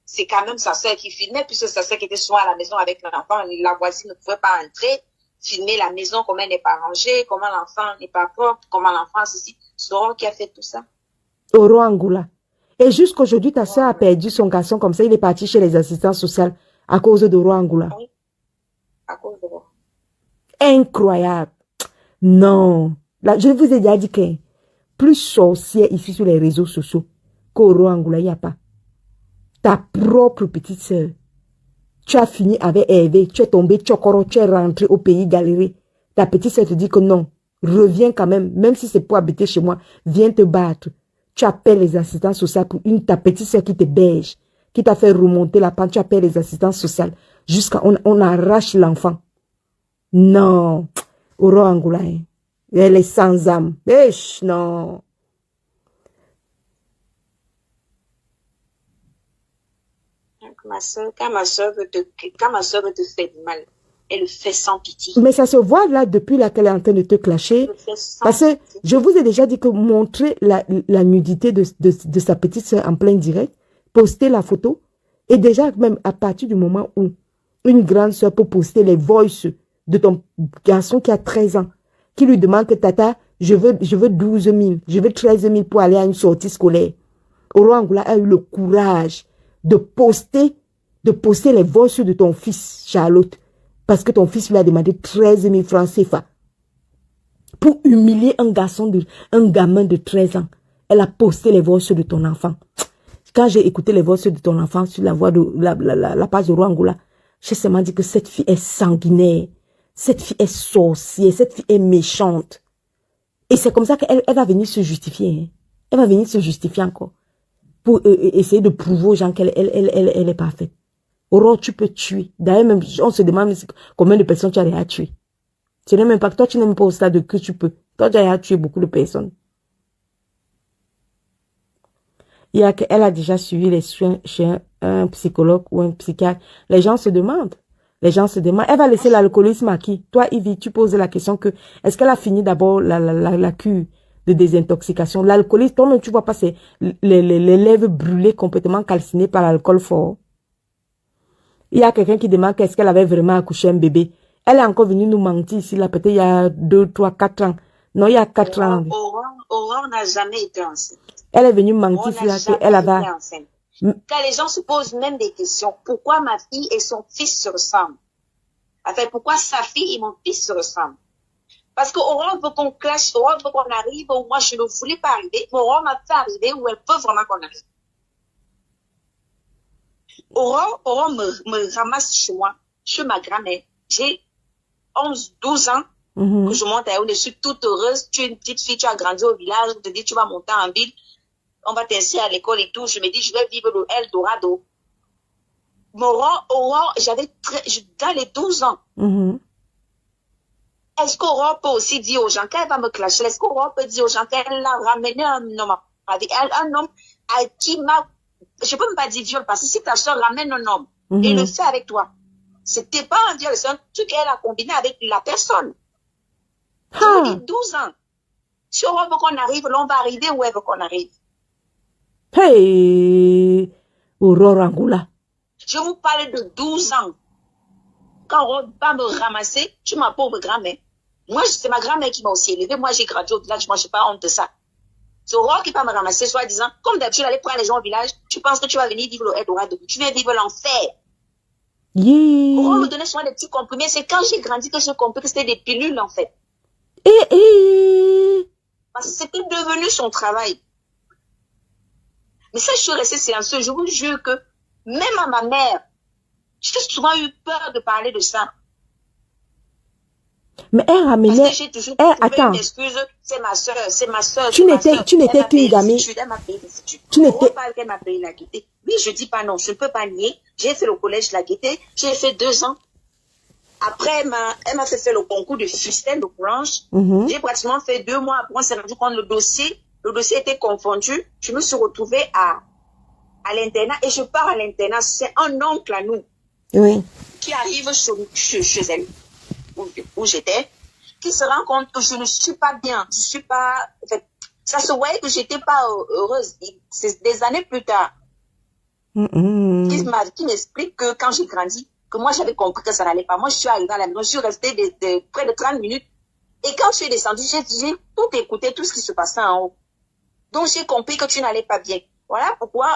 C'est quand même sa soeur qui filmait, puisque sa soeur qui était souvent à la maison avec l'enfant, la voisine ne pouvait pas entrer, filmer la maison, comment elle n'est pas rangée, comment l'enfant n'est pas propre, comment l'enfant ceci. C'est Aurore qui a fait tout ça. Aurore Angoula. Et jusqu'aujourd'hui, ta soeur a perdu son garçon comme ça, il est parti chez les assistants sociaux à cause d'Aurore Angoula. Oui, à cause d'Aurore. Incroyable. Non. Là, je vous ai déjà dit que plus sorcière ici sur les réseaux sociaux qu'Aurore Angoula, il n'y a pas. Ta propre petite sœur. Tu as fini avec Hervé, tu es tombé tchokoro, tu es rentré au pays galéré. Ta petite sœur te dit que non, reviens quand même si c'est pour habiter chez moi, viens te battre. Tu appelles les assistants sociaux pour ta petite sœur qui te berge, qui t'a fait remonter la pente, tu appelles les assistants sociaux jusqu'à on arrache l'enfant. Non, Aurore Angoula, elle est sans âme. Non. Quand ma soeur veut te faire du mal, elle le fait sans pitié. Mais ça se voit là depuis là qu'elle est en train de te clasher. Parce que je vous ai déjà dit que montrer la nudité de sa petite soeur en plein direct, poster la photo, et déjà même à partir du moment où une grande soeur peut poster les voices de ton garçon qui a 13 ans, qui lui demande que tata, je veux 12 000, je veux 13 000 pour aller à une sortie scolaire. Aurore Angoula a eu le courage de poster les voices de ton fils, Charlotte, parce que ton fils lui a demandé 13 000 francs CFA pour humilier un gamin de 13 ans. Elle a posté les voices de ton enfant. Quand j'ai écouté les voices de ton enfant sur la voix de la page de Aurore Angoula, j'ai seulement dit que cette fille est sanguinaire, cette fille est sorcière, cette fille est méchante. Et c'est comme ça qu'elle va venir se justifier. Hein. Elle va venir se justifier encore pour essayer de prouver aux gens qu'elle est parfaite. Aurore, tu peux tuer. D'ailleurs, même, on se demande combien de personnes tu as déjà tué. Ce n'est même pas que toi, tu n'aimes pas au stade que tu peux. Toi, tu as déjà tué beaucoup de personnes. Il y a qu'elle a déjà suivi les soins chez un psychologue ou un psychiatre. Les gens se demandent. Elle va laisser l'alcoolisme à qui? Toi, Ivy, tu poses la question que, est-ce qu'elle a fini d'abord la cure de désintoxication? L'alcoolisme, toi-même, tu vois pas, c'est les lèvres brûlées, complètement calcinées par l'alcool fort. Il y a quelqu'un qui demande qu'est-ce qu'elle avait vraiment accouché un bébé. Elle est encore venue nous mentir ici, là, peut-être il y a 2, 3, 4 ans. Non, il y a 4 ans. Aurore n'a jamais été enceinte. Elle est venue mentir ici, là, qu'elle avait... Quand les gens se posent même des questions, pourquoi ma fille et son fils se ressemblent? Enfin, pourquoi sa fille et mon fils se ressemblent? Parce qu'Aurore veut qu'on clash, Aurore veut qu'on arrive où moi je ne voulais pas arriver, mais Aurore m'a fait arriver où elle veut vraiment qu'on arrive. Aurore me ramasse chez moi, chez ma grand-mère. J'ai 11, 12 ans que je monte à Yaoundé, je suis toute heureuse. Tu es une petite fille, tu as grandi au village, on te dit tu vas monter en ville, on va t'inscrire à l'école et tout. Je me dis, je vais vivre le Eldorado. Aurore, dans les 12 ans. Est-ce qu'Aurore peut aussi dire aux gens, quand elle va me clasher, est-ce qu'Aurore peut dire aux gens qu'elle a ramené un homme avec elle, un homme à qui je peux même pas dire viol, parce que si ta soeur ramène un homme et le fait avec toi, c'était pas un viol, c'est un truc qu'elle a combiné avec la personne. Je me dis 12 ans. Si Aurore veut qu'on arrive, là, on va arriver où elle veut qu'on arrive. Hey, Aurore Angoula. Je vous parle de 12 ans. Quand Aurore va me ramasser, tu ma pauvre grand-mère. Moi, c'est ma grand-mère qui m'a aussi élevée. Moi, j'ai grandi au village, moi, je n'ai pas honte de ça. C'est Aurore qui va me ramasser, soi-disant, comme d'habitude, aller prendre les gens au village. Tu penses que tu vas venir vivre le Eldorado. Tu viens vivre l'enfer. Aurore me donnait souvent des petits comprimés. C'est quand j'ai grandi que j'ai compris que c'était des pilules, en fait. Parce que c'était devenu son travail. Mais ça, je suis restée silencieuse. Je vous jure que, même à ma mère, j'ai souvent eu peur de parler de ça. Mais elle ramenait... Parce que j'ai toujours trouvé une excuse. C'est ma soeur. Tu n'étais qu'une gamine. Elle m'a payé des études. On parle qu'elle m'a payé la gaieté. Oui, je dis pas non. Je ne peux pas nier. J'ai fait le collège la gaieté. J'ai fait 2 ans. Après, elle m'a fait faire le concours de système de branche. J'ai pratiquement fait 2 mois. Après, on s'est rendu compte le dossier le dossier était confondu. Je me suis retrouvée à l'internat et je pars à l'internat. C'est un oncle à nous qui arrive chez elle, où j'étais, qui se rend compte que je ne suis pas bien. Je suis pas... En fait, ça se voyait que j'étais pas heureuse. C'est des années plus tard. Qui m'explique que quand j'ai grandi, que moi j'avais compris que ça n'allait pas. Moi je suis arrivée à la maison, je suis restée près de 30 minutes. Et quand je suis descendue, j'ai tout écouté, tout ce qui se passait en haut. Donc j'ai compris que tu n'allais pas bien. Voilà pourquoi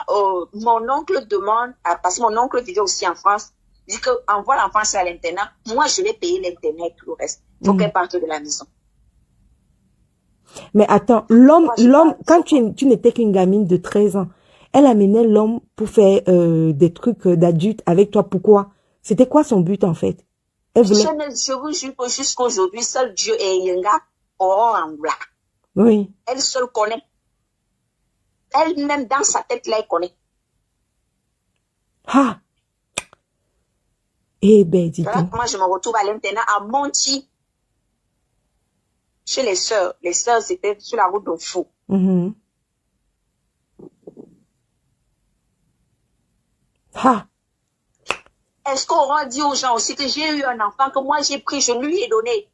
mon oncle demande, parce que mon oncle vivait aussi en France, il dit qu'envoie l'enfant à l'internat. Moi je vais payer l'internat et tout le reste. Il faut qu'elle parte de la maison. Mais attends, l'homme, quand tu n'étais qu'une gamine de 13 ans, elle amenait l'homme pour faire des trucs d'adultes avec toi. Pourquoi? C'était quoi son but en fait? Elle voulait... Je vous jure que jusqu'à aujourd'hui, seul Dieu et Yenga auront en blanc. Oui. Elle seule connaît. Elle-même dans sa tête là, elle connaît. Ah! Eh ben, dis donc. Moi, je me retrouve à l'internat à Monti. Chez les sœurs. Les sœurs, c'était sur la route de Fou. Ah! Est-ce qu'on aura dit aux gens aussi que j'ai eu un enfant que moi j'ai pris, je lui ai donné?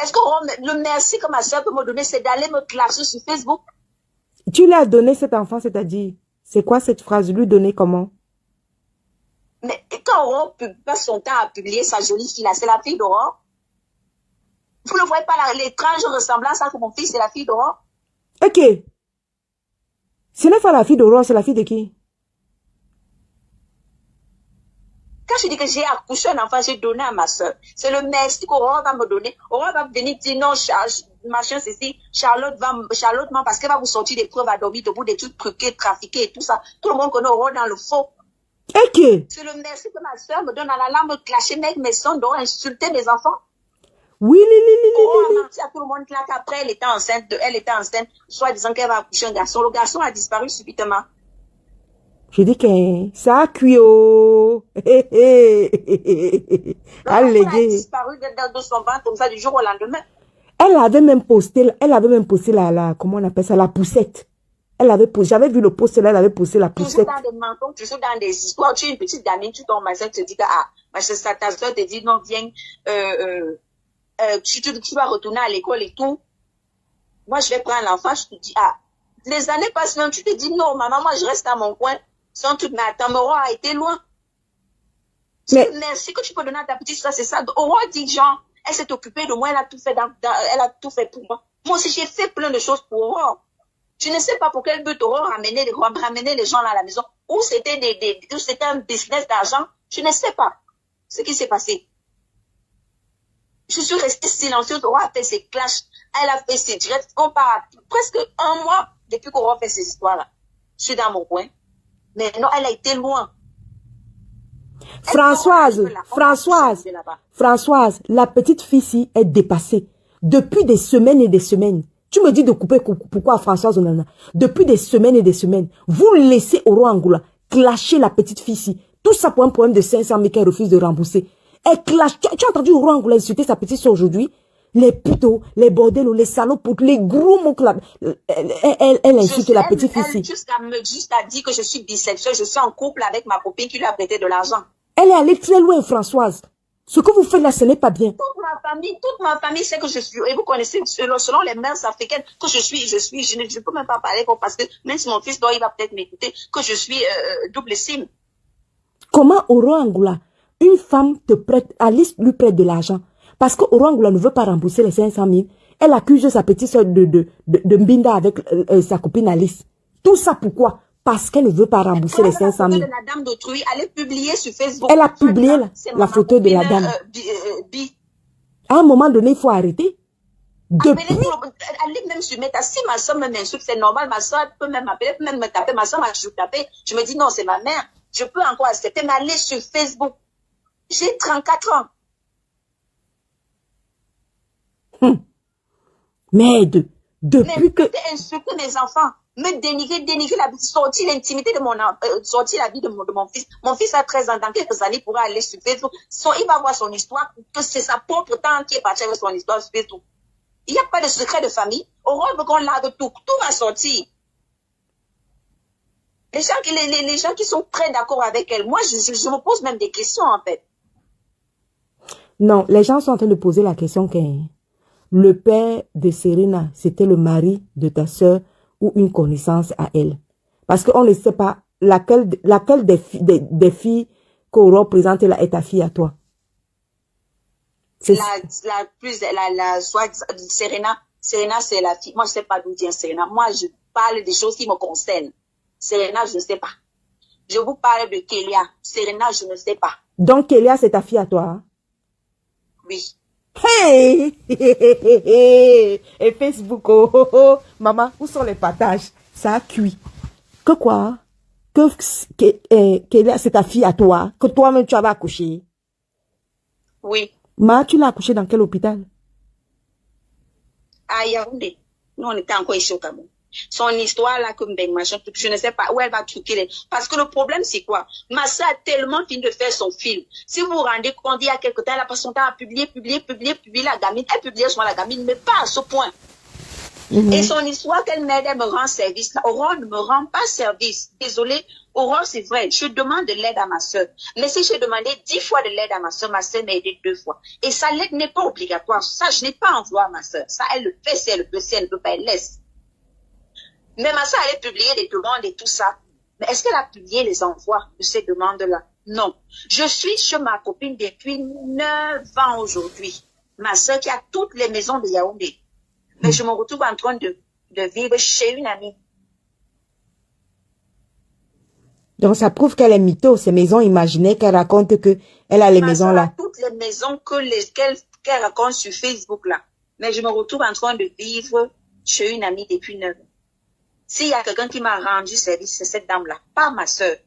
Est-ce qu'on le merci que ma soeur peut me donner, c'est d'aller me clasher sur Facebook? Tu lui as donné cet enfant, c'est-à-dire, c'est quoi cette phrase, lui donner comment? Mais quand Aurore passe son temps à publier sa jolie fille là, c'est la fille d'Aurore. Vous ne voyez pas l'étrange ressemblance entre mon fils et la fille d'Aurore? Ok. Ce n'est pas la fille d'Aurore, c'est la fille de qui? Quand je dis que j'ai accouché un enfant, j'ai donné à ma soeur. C'est le merci qu'Aurore va me donner. Aurore va venir dire non, machin, ceci. Charlotte ment parce qu'elle va vous sortir des preuves à dormir debout, des trucs truqués, trafiqués et tout ça. Tout le monde connaît Aurore dans le faux. Ok. C'est le merci que ma soeur me donne en allant me clasher, avec mes sons, donc insulter mes enfants. Oui. Aurore a menti à tout le monde qu'après elle était enceinte, soit disant qu'elle va accoucher un garçon. Le garçon a disparu subitement. Je dis que ça a cuit au... Elle a disparu de son ventre comme ça du jour au lendemain. Elle avait même posté la comment on appelle ça, la poussette. J'avais vu le post là, elle avait posté la poussette. Toujours dans des mensonges, toujours dans des histoires. Tu es une petite gamine, tu tombes enceinte, tu te dis que, ta soeur te dit, non, viens, tu vas retourner à l'école et tout. Moi, je vais prendre l'enfant, je te dis, les années passent même, tu te dis, non, maman, moi, je reste à mon coin. Sans tout, mais attends, Aurore a été loin. Mais... Merci que tu peux donner à ta petite soeur, c'est ça. Aurore dit, genre, elle s'est occupée de moi, elle a tout fait elle a tout fait pour moi. Moi aussi, j'ai fait plein de choses pour Aurore. Tu ne sais pas pour quel but Aurore ramener les gens là à la maison. Ou c'était un business d'argent. Je ne sais pas ce qui s'est passé. Je suis restée silencieuse. Aurore a fait ses clashs. Elle a fait ses directs. On part presque un mois depuis qu'Aurore fait ces histoires-là. Je suis dans mon coin. Mais non, elle a été loin. Françoise, la petite fille-ci est dépassée. Depuis des semaines et des semaines. Tu me dis de couper, pourquoi Françoise Onana? Depuis des semaines et des semaines, vous laissez Aurore Angoula clasher la petite fille-ci. Tout ça pour un problème de 500 000 qu'elle refuse de rembourser. Elle clash. Tu as entendu Aurore Angoula insulter sa petite soeur aujourd'hui? Les putos, les bordels, les salopes, les gros mots que elle insulte la petite fille. Elle juste a dit que je suis bisexuelle, je suis en couple avec ma copine qui lui a prêté de l'argent. Elle est allée très loin, Françoise. Ce que vous faites là, ce n'est pas bien. Toute ma famille sait que je suis, et vous connaissez, selon les mœurs africaines, que je ne peux même pas parler parce que même si mon fils doit, il va peut-être m'écouter, que je suis double sim. Comment Aurore Angoula, une femme te prête, Alice lui prête de l'argent? Parce que Aurore Angoula ne veut pas rembourser les 500 000. Elle accuse sa petite soeur de Mbinda avec sa copine Alice. Tout ça pourquoi? Parce qu'elle ne veut pas rembourser les 500 000. La dame d'autrui, elle est publiée sur Facebook. Elle a publié la photo de la dame. À un moment donné, il faut arrêter. Elle est même sur Meta. Si ma soeur m'insulte, c'est normal. Ma soeur peut même m'appeler, peut même me taper. Ma soeur m'a tapé. Je me dis non, c'est ma mère. Je peux encore accepter, mais aller sur Facebook. J'ai 34 ans. Merde, depuis que... insulter mes enfants, me dénigrer la vie, sortir l'intimité de sortir la vie de mon fils. Mon fils a 13 ans, dans quelques années, il pourra aller sur Facebook. Il va voir son histoire, que c'est sa propre tante qui est partie avec son histoire sur Facebook. Il n'y a pas de secret de famille. Aurore veut qu'on largue tout. Tout va sortir. Les gens qui sont très d'accord avec elle, moi, je me pose même des questions, en fait. Non, les gens sont en train de poser la question que le père de Serena, c'était le mari de ta sœur ou une connaissance à elle. Parce qu'on ne sait pas laquelle des filles qu'Aurore présente là est ta fille à toi. Soit Serena, c'est la fille. Moi, je ne sais pas d'où vient Serena. Moi, je parle des choses qui me concernent. Serena, je ne sais pas. Je vous parle de Kélia. Serena, je ne sais pas. Donc, Kélia, c'est ta fille à toi? Hein? Oui. Hey! Et Facebook, oh. Maman, où sont les partages? Ça a cuit. Que quoi? Kélia, c'est ta fille à toi? Que toi-même, tu avais accouché? Oui. Ma, tu l'as accouché dans quel hôpital? À Yaoundé. Nous, on était encore ici au Cameroun. Son histoire là, comme Ben Machin, je ne sais pas où elle va truquer. Parce que le problème, c'est quoi? Ma soeur a tellement fini de faire son film. Si vous vous rendez compte, il y a quelque temps, elle a passé son temps à publier la gamine. Elle publiait souvent la gamine, mais pas à ce point. Et son histoire qu'elle m'aide, elle me rend service. Aurore ne me rend pas service. Désolée, Aurore, c'est vrai, je demande de l'aide à ma soeur. Mais si j'ai demandé 10 fois de l'aide à ma soeur m'a aidé 2 fois. Et ça, l'aide n'est pas obligatoire. Ça, je n'ai pas envoi à ma soeur. Ça, elle le fait si elle le peut, si elle ne peut pas, elle laisse. Mais ma soeur allait publier des demandes et tout ça. Mais est-ce qu'elle a publié les envois de ces demandes-là? Non. Je suis chez ma copine depuis 9 ans aujourd'hui. Ma soeur qui a toutes les maisons de Yaoundé. Mais je me retrouve en train de vivre chez une amie. Donc, ça prouve qu'elle est mytho, ces maisons imaginaires qu'elle raconte que elle a les maisons là. Toutes les maisons qu'elle raconte sur Facebook là. Mais je me retrouve en train de vivre chez une amie depuis 9 ans. S'il y a quelqu'un qui m'a rendu service, c'est cette dame-là, pas ma soeur.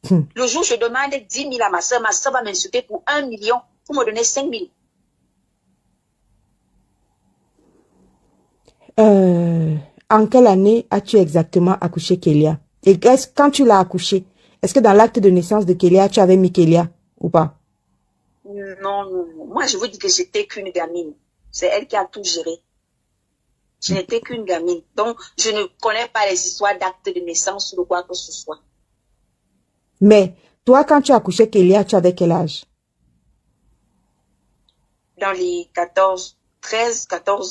Le jour où je demande 10 000 à ma soeur va m'insulter pour 1 million, pour me donner 5 000. En quelle année as-tu exactement accouché Kélia? Et quand tu l'as accouché, est-ce que dans l'acte de naissance de Kélia, tu avais mis Kélia ou pas? Non. Moi, je vous dis que j'étais qu'une gamine. C'est elle qui a tout géré. Je n'étais qu'une gamine. Donc, je ne connais pas les histoires d'actes de naissance ou de quoi que ce soit. Mais, toi, quand tu as accouché Kélia, tu avais quel âge? Dans les 14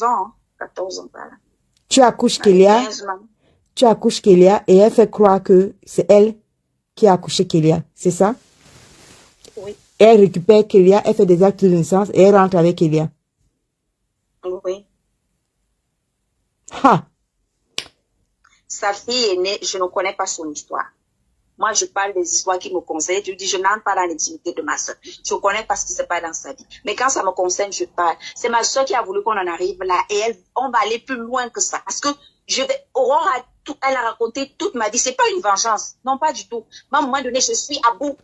ans. Hein? 14 ans, voilà. Tu accouches Kélia. Tu accouches Kélia et elle fait croire que c'est elle qui a accouché Kélia. C'est ça? Oui. Et elle récupère Kélia, elle fait des actes de naissance et elle rentre avec Kélia. Oui. Ha! Sa fille est née, je ne connais pas son histoire. Moi, je parle des histoires qui me concernent. Je dis, je n'entre pas dans l'intimité de ma soeur. Je ne connais pas ce qui se passe dans sa vie. Mais quand ça me concerne, je parle. C'est ma soeur qui a voulu qu'on en arrive là. Et on va aller plus loin que ça. Parce que Aurore elle a raconté toute ma vie. C'est pas une vengeance. Non, pas du tout. Mais à un moment donné, je suis à bout.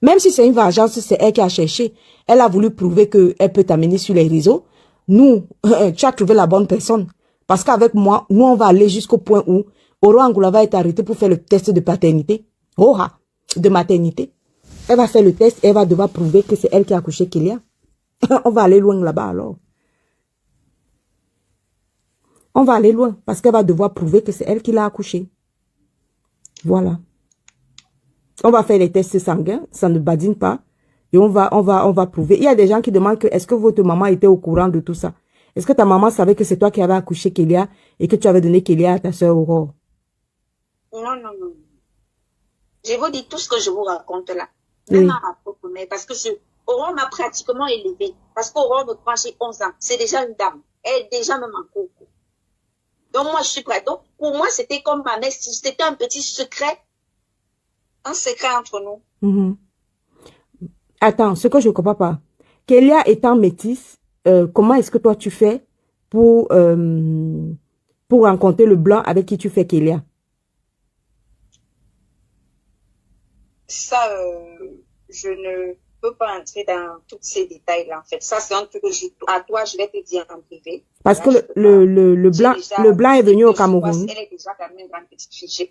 Même si c'est une vengeance, c'est elle qui a cherché. Elle a voulu prouver qu'elle peut t'amener sur les réseaux. Nous, tu as trouvé la bonne personne. Parce qu'avec moi, nous, on va aller jusqu'au point où Aurore Angoula va être arrêtée pour faire le test de paternité. De maternité. Elle va faire le test et elle va devoir prouver que c'est elle qui a accouché Kélia. On va aller loin là-bas alors. On va aller loin parce qu'elle va devoir prouver que c'est elle qui l'a accouché. Voilà. On va faire les tests sanguins, ça ne badine pas. Et on va prouver. Il y a des gens qui demandent que est-ce que votre maman était au courant de tout ça? Est-ce que ta maman savait que c'est toi qui avais accouché Kélia et que tu avais donné Kélia à ta soeur Aurore? Non. Je vous dis tout ce que je vous raconte là. Oui. Même à ma propre mère. Parce que Aurore m'a pratiquement élevée. Parce qu'Aurore me prend chez 11 ans. C'est déjà une dame. Elle est déjà même en cours. Donc moi, je suis prête. Donc pour moi, c'était comme ma mère. C'était un petit secret. Un secret entre nous. Attends, ce que je ne comprends pas. Kélia étant métisse, comment est-ce que toi tu fais pour rencontrer le blanc avec qui tu fais Kélia? Ça, je ne peux pas entrer dans tous ces détails-là, en fait. Ça, c'est un truc que à toi, je vais te dire en privé. Parce que le blanc est venu au Cameroun. Elle est déjà quand même une grande petite fille. J'ai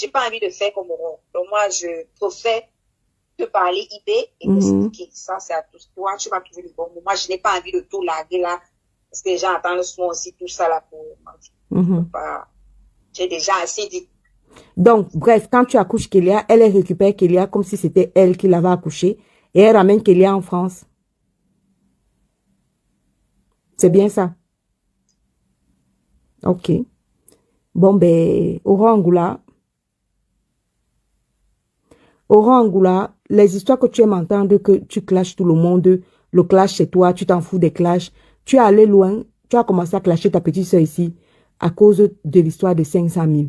pas envie de faire comme Aurore. Donc moi, je préfère te parler IB et t'expliquer. Ça, c'est à tous. Toi, tu vas trouver le bon moment. Moi, je n'ai pas envie de tout larguer là. Parce que les gens attendent souvent aussi tout ça là pour manger. J'ai déjà assez dit. Donc, bref, quand tu accouches Kélia, elle récupère Kélia comme si c'était elle qui l'avait accouchée et elle ramène Kélia en France. C'est bien ça? Ok. Bon, ben, Aurore Angoula, les histoires que tu aimes entendre, que tu clashes tout le monde, le clash c'est toi, tu t'en fous des clashs, tu es allé loin, tu as commencé à clasher ta petite soeur ici à cause de l'histoire de 500 000.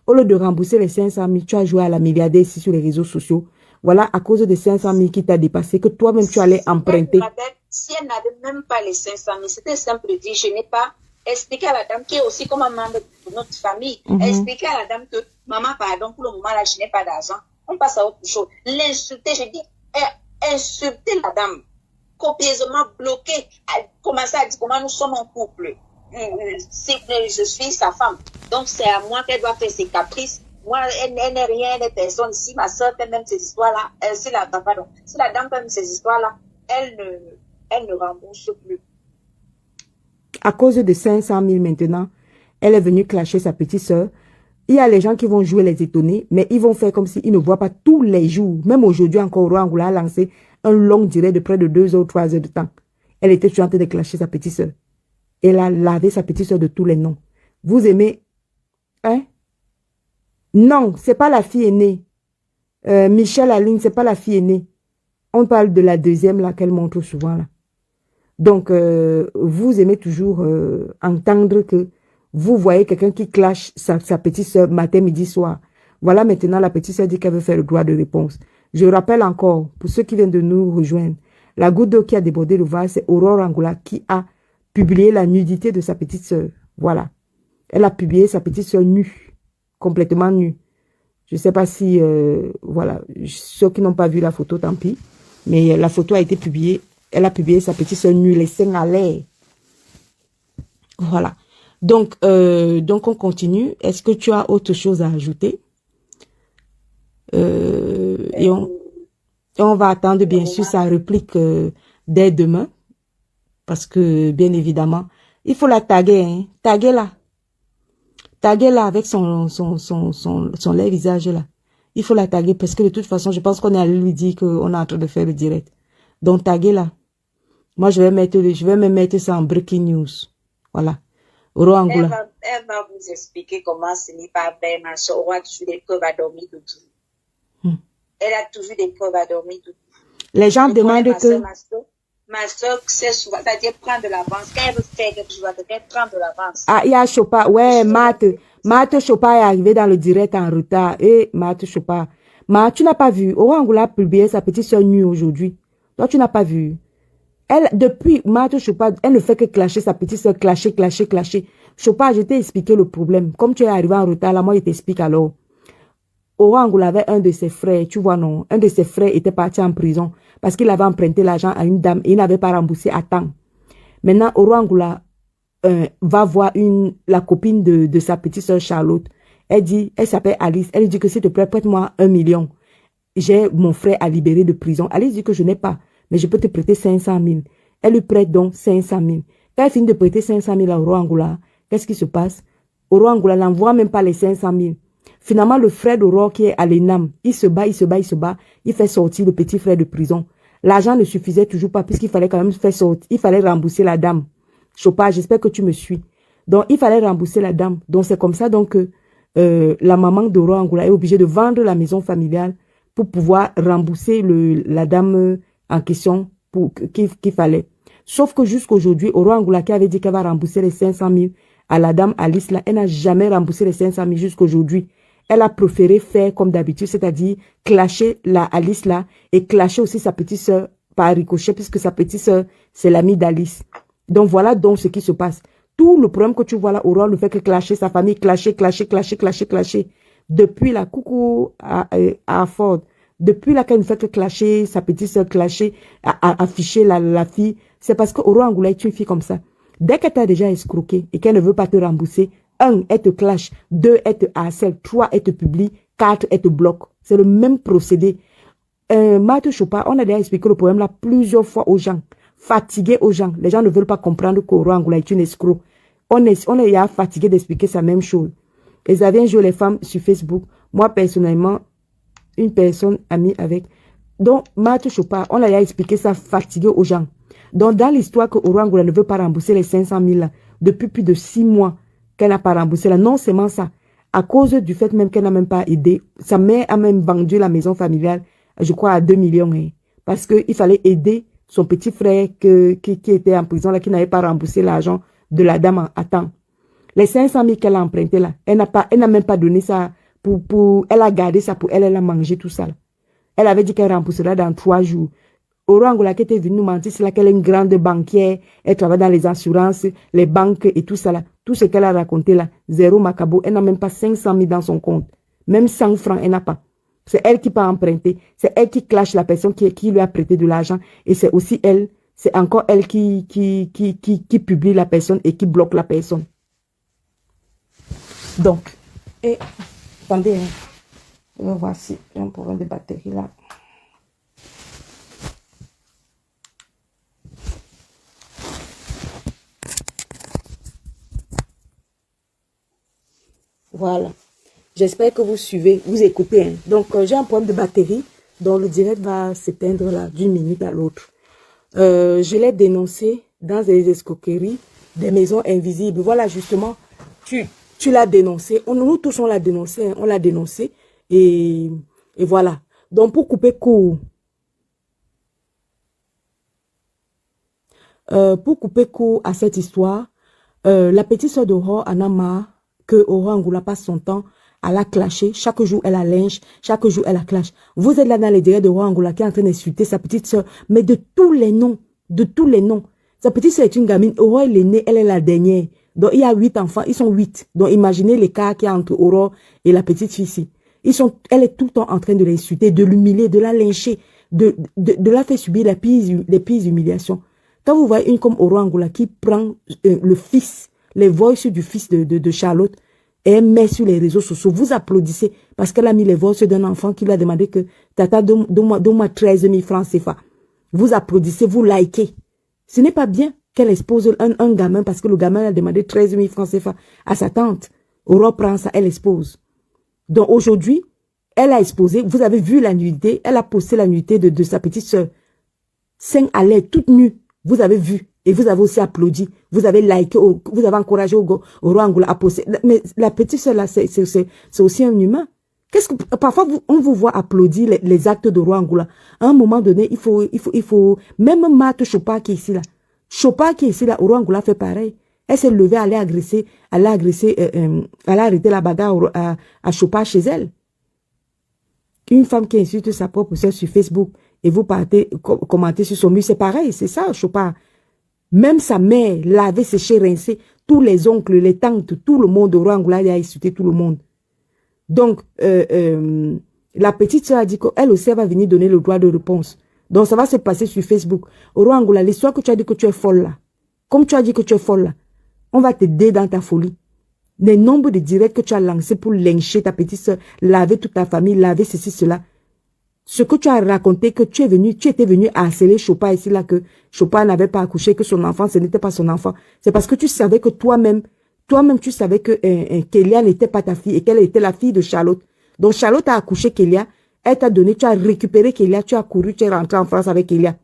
Au lieu de rembourser les 500 000, tu as joué à la milliardaire ici sur les réseaux sociaux. Voilà, à cause de 500 000 qui t'a dépassé, que toi-même tu allais emprunter. Si elle n'avait même pas les 500 000, c'était simple de dire, je n'ai pas expliqué à la dame qui est aussi comme un membre de notre famille, expliquer à la dame que, maman, pardon, pour le moment là, je n'ai pas d'argent. On passe à autre chose. L'insulter, je dis, insulter la dame, copieusement bloquer, commencer à dire comment nous sommes en couple. Je suis sa femme. Donc, c'est à moi qu'elle doit faire ses caprices. Moi, elle n'est rien, elle n'est personne. Si ma soeur fait même ces histoires-là, si la dame fait même ces histoires-là, elle ne rembourse plus. À cause de 500 000 maintenant, elle est venue clasher sa petite soeur. Il y a les gens qui vont jouer les étonnés, mais ils vont faire comme s'ils ne voient pas tous les jours. Même aujourd'hui encore, Aurore Angoula a lancé un long direct de près de 2 ou 3 heures de temps. Elle était toujours en train de clasher sa petite soeur. Elle a lavé sa petite soeur de tous les noms. Vous aimez? Hein? Non, c'est pas la fille aînée. Michel Aline, c'est pas la fille aînée. On parle de la deuxième là qu'elle montre souvent là. Donc, vous aimez toujours entendre que vous voyez quelqu'un qui clash sa petite soeur matin, midi, soir. Voilà maintenant la petite soeur dit qu'elle veut faire le droit de réponse. Je rappelle encore, pour ceux qui viennent de nous rejoindre, la goutte d'eau qui a débordé le vase, c'est Aurore Angoula qui a publié la nudité de sa petite soeur. Voilà. Elle a publié sa petite soeur nue, complètement nue. Je ne sais pas si, voilà, ceux qui n'ont pas vu la photo, tant pis. Mais la photo a été publiée. Elle a publié sa petite soeur nue, les seins à l'air. Voilà. Donc, on continue. Est-ce que tu as autre chose à ajouter? Et on va attendre, bien sûr, sa réplique dès demain. Parce que, bien évidemment, il faut la taguer. Hein. Taguer-la. Taguer-la avec son lait visage là. Il faut la taguer parce que de toute façon, je pense qu'on est allé lui dire qu'on est en train de faire le direct. Donc, taguer-la. Moi, je vais me mettre ça en breaking news. Voilà. Aurore Angoula. Elle va vous expliquer comment ce n'est pas bien. Ma soeur a toujours des preuves à dormir debout. Elle a toujours des preuves à dormir debout. Les gens demandent que... Ma soeur sait souvent, c'est-à-dire prendre de l'avance. Quand elle veut faire quelque chose, elle prend de l'avance. Ah, il y a Chopa. Ouais, Matt Chopa est arrivé dans le direct en retard. Matt Chopa. Tu n'as pas vu. Aurore Angoula a publié sa petite soeur nue aujourd'hui. Toi, tu n'as pas vu. Elle, depuis Matt Chopa, elle ne fait que clasher sa petite soeur, clasher. Chopa, je t'ai expliqué le problème. Comme tu es arrivé en retard, là, moi, je t'explique alors. Aurore Angoula avait un de ses frères, tu vois, non? Un de ses frères était parti en prison parce qu'il avait emprunté l'argent à une dame et il n'avait pas remboursé à temps. Maintenant, Aurore Angoula va voir la copine de sa petite soeur Charlotte. Elle s'appelle Alice. Elle dit que s'il te plaît, prête-moi 1 million. J'ai mon frère à libérer de prison. Alice dit que je n'ai pas, mais je peux te prêter 500 000. Elle lui prête donc 500 000. Quand elle finit de prêter 500 000 à Aurore Angoula, qu'est-ce qui se passe? Aurore Angoula n'envoie même pas les 500 000. Finalement, le frère d'Aurore qui est à l'ENAM, il se bat. Il fait sortir le petit frère de prison. L'argent ne suffisait toujours pas puisqu'il fallait quand même faire sortir. Il fallait rembourser la dame. Chopa, j'espère que tu me suis. Donc, il fallait rembourser la dame. Donc, c'est comme ça donc que la maman d'Aurore Angoula est obligée de vendre la maison familiale pour pouvoir rembourser la dame en question qu'il fallait. Sauf que jusqu'aujourd'hui, Aurore Angoula qui avait dit qu'elle va rembourser les 500 000 à la dame Alice, là, elle n'a jamais remboursé les 500 000 jusqu'aujourd'hui. Elle a préféré faire comme d'habitude, c'est-à-dire clasher la Alice là et clasher aussi sa petite soeur par ricochet puisque sa petite soeur, c'est l'amie d'Alice. Donc voilà donc ce qui se passe. Tout le problème que tu vois là, Aurore ne fait que clasher sa famille, clasher. Depuis la coucou à Ford, depuis là qu'elle ne fait que clasher sa petite soeur, clasher, afficher la fille, c'est parce que Aurore Angoula est une fille comme ça. Dès qu'elle t'a déjà escroqué et qu'elle ne veut pas te rembourser, 1, elle te clash, 2, elle te harcèle, 3, elle te publie, 4, elle te bloque. C'est le même procédé. Marthe Chopin, on a déjà expliqué le problème là plusieurs fois aux gens. Fatigué aux gens. Les gens ne veulent pas comprendre qu'Oro Angoula est une escroc. On est déjà fatigué d'expliquer sa même chose. Ils avaient un jour les femmes sur Facebook. Moi, personnellement, une personne amie avec. Donc, Marthe Chopin, on a déjà expliqué ça fatigué aux gens. Donc, dans l'histoire que Oro Angoula ne veut pas rembourser les 500 000 là, depuis plus de 6 mois qu'elle n'a pas remboursé là, non seulement ça, à cause du fait même qu'elle n'a même pas aidé, sa mère a même vendu la maison familiale, je crois, à 2 millions. Hein, parce qu'il fallait aider son petit frère qui était en prison, là, qui n'avait pas remboursé l'argent de la dame à temps. Les 500 000 qu'elle a emprunté là, elle n'a même pas donné ça elle a gardé ça pour elle, elle a mangé tout ça là. Elle avait dit qu'elle remboursera dans 3 jours. Oro Angoula qui était venue nous mentir, c'est là qu'elle est une grande banquière, elle travaille dans les assurances, les banques et tout ça là. Tout ce qu'elle a raconté là, zéro macabo, elle n'a même pas 500 000 dans son compte. Même 100 francs, elle n'a pas. C'est elle qui peut emprunter, c'est elle qui clash la personne qui lui a prêté de l'argent et c'est aussi elle, c'est encore elle qui publie la personne et qui bloque la personne. Donc, et attendez, hein. Je vais voir si j'ai un problème de batterie là. Voilà. J'espère que vous suivez, vous écoutez. Hein. Donc, j'ai un problème de batterie. Donc, le direct va s'éteindre là d'une minute à l'autre. Je l'ai dénoncé dans des escroqueries, des maisons invisibles. Voilà, justement, tu l'as dénoncé. Nous tous, on l'a dénoncé. Hein. On l'a dénoncé. Et voilà. Donc, pour couper court, à cette histoire, la petite soeur d'Oro en a marre que Oro Angoula passe son temps à la clasher. Chaque jour, elle la lynche. Chaque jour, elle la clash. Vous êtes là dans les directs d'Oro Angoula qui est en train d'insulter sa petite soeur, mais de tous les noms. De tous les noms. Sa petite soeur est une gamine. Oro, elle est née, elle est la dernière. Donc, il y a 8 enfants. Ils sont 8. Donc, imaginez l'écart qu'il y a entre Oro et la petite fille ici. Elle est tout le temps en train de l'insulter, de l'humilier, de la lyncher, de la faire subir les pires humiliations. Quand vous voyez une comme Oro Angoula qui prend le fils, les voices du fils de Charlotte, et elle met sur les réseaux sociaux, vous applaudissez parce qu'elle a mis les voices d'un enfant qui lui a demandé que tata, donne-moi 13 000 francs CFA. Vous applaudissez, vous likez. Ce n'est pas bien qu'elle expose un gamin parce que le gamin a demandé 13 000 francs CFA à sa tante. Aurore prend ça, elle expose. Donc aujourd'hui, elle a exposé, vous avez vu la nudité, elle a posté la nudité de sa petite soeur. Sein à l'air, toute nue, vous avez vu. Et vous avez aussi applaudi, vous avez liké, vous avez encouragé Oro Angoula à poster. Mais la petite soeur là, c'est aussi un humain. Parfois on vous voit applaudir les actes d'Oro Angoula. À un moment donné, il faut, même Marthe Chopin qui est ici là. Chopin qui est ici là, Oro Angoula fait pareil. Elle s'est levée, elle a arrêté la bagarre à Chopin chez elle. Une femme qui insulte sa propre soeur sur Facebook et vous partez commenter sur son mur, c'est pareil, c'est ça Chopin. Même sa mère l'avait séché, rincé, tous les oncles, les tantes, tout le monde, Oro Angoula a insulté tout le monde. Donc, la petite soeur a dit qu'elle aussi va venir donner le droit de réponse. Donc, ça va se passer sur Facebook. Oro Angoula, l'histoire que tu as dit que tu es folle là, comme tu as dit que tu es folle là, on va t'aider dans ta folie. Les nombres de directs que tu as lancés pour lyncher ta petite soeur, laver toute ta famille, laver ceci, cela. Ce que tu as raconté, que tu étais venu harceler Chopin ici, là, que Chopin n'avait pas accouché, que son enfant, ce n'était pas son enfant. C'est parce que tu savais que toi-même, tu savais que Kélia n'était pas ta fille et qu'elle était la fille de Charlotte. Donc, Charlotte a accouché Kélia, elle t'a donné, tu as récupéré Kélia, tu as couru, tu es rentré en France avec Kélia.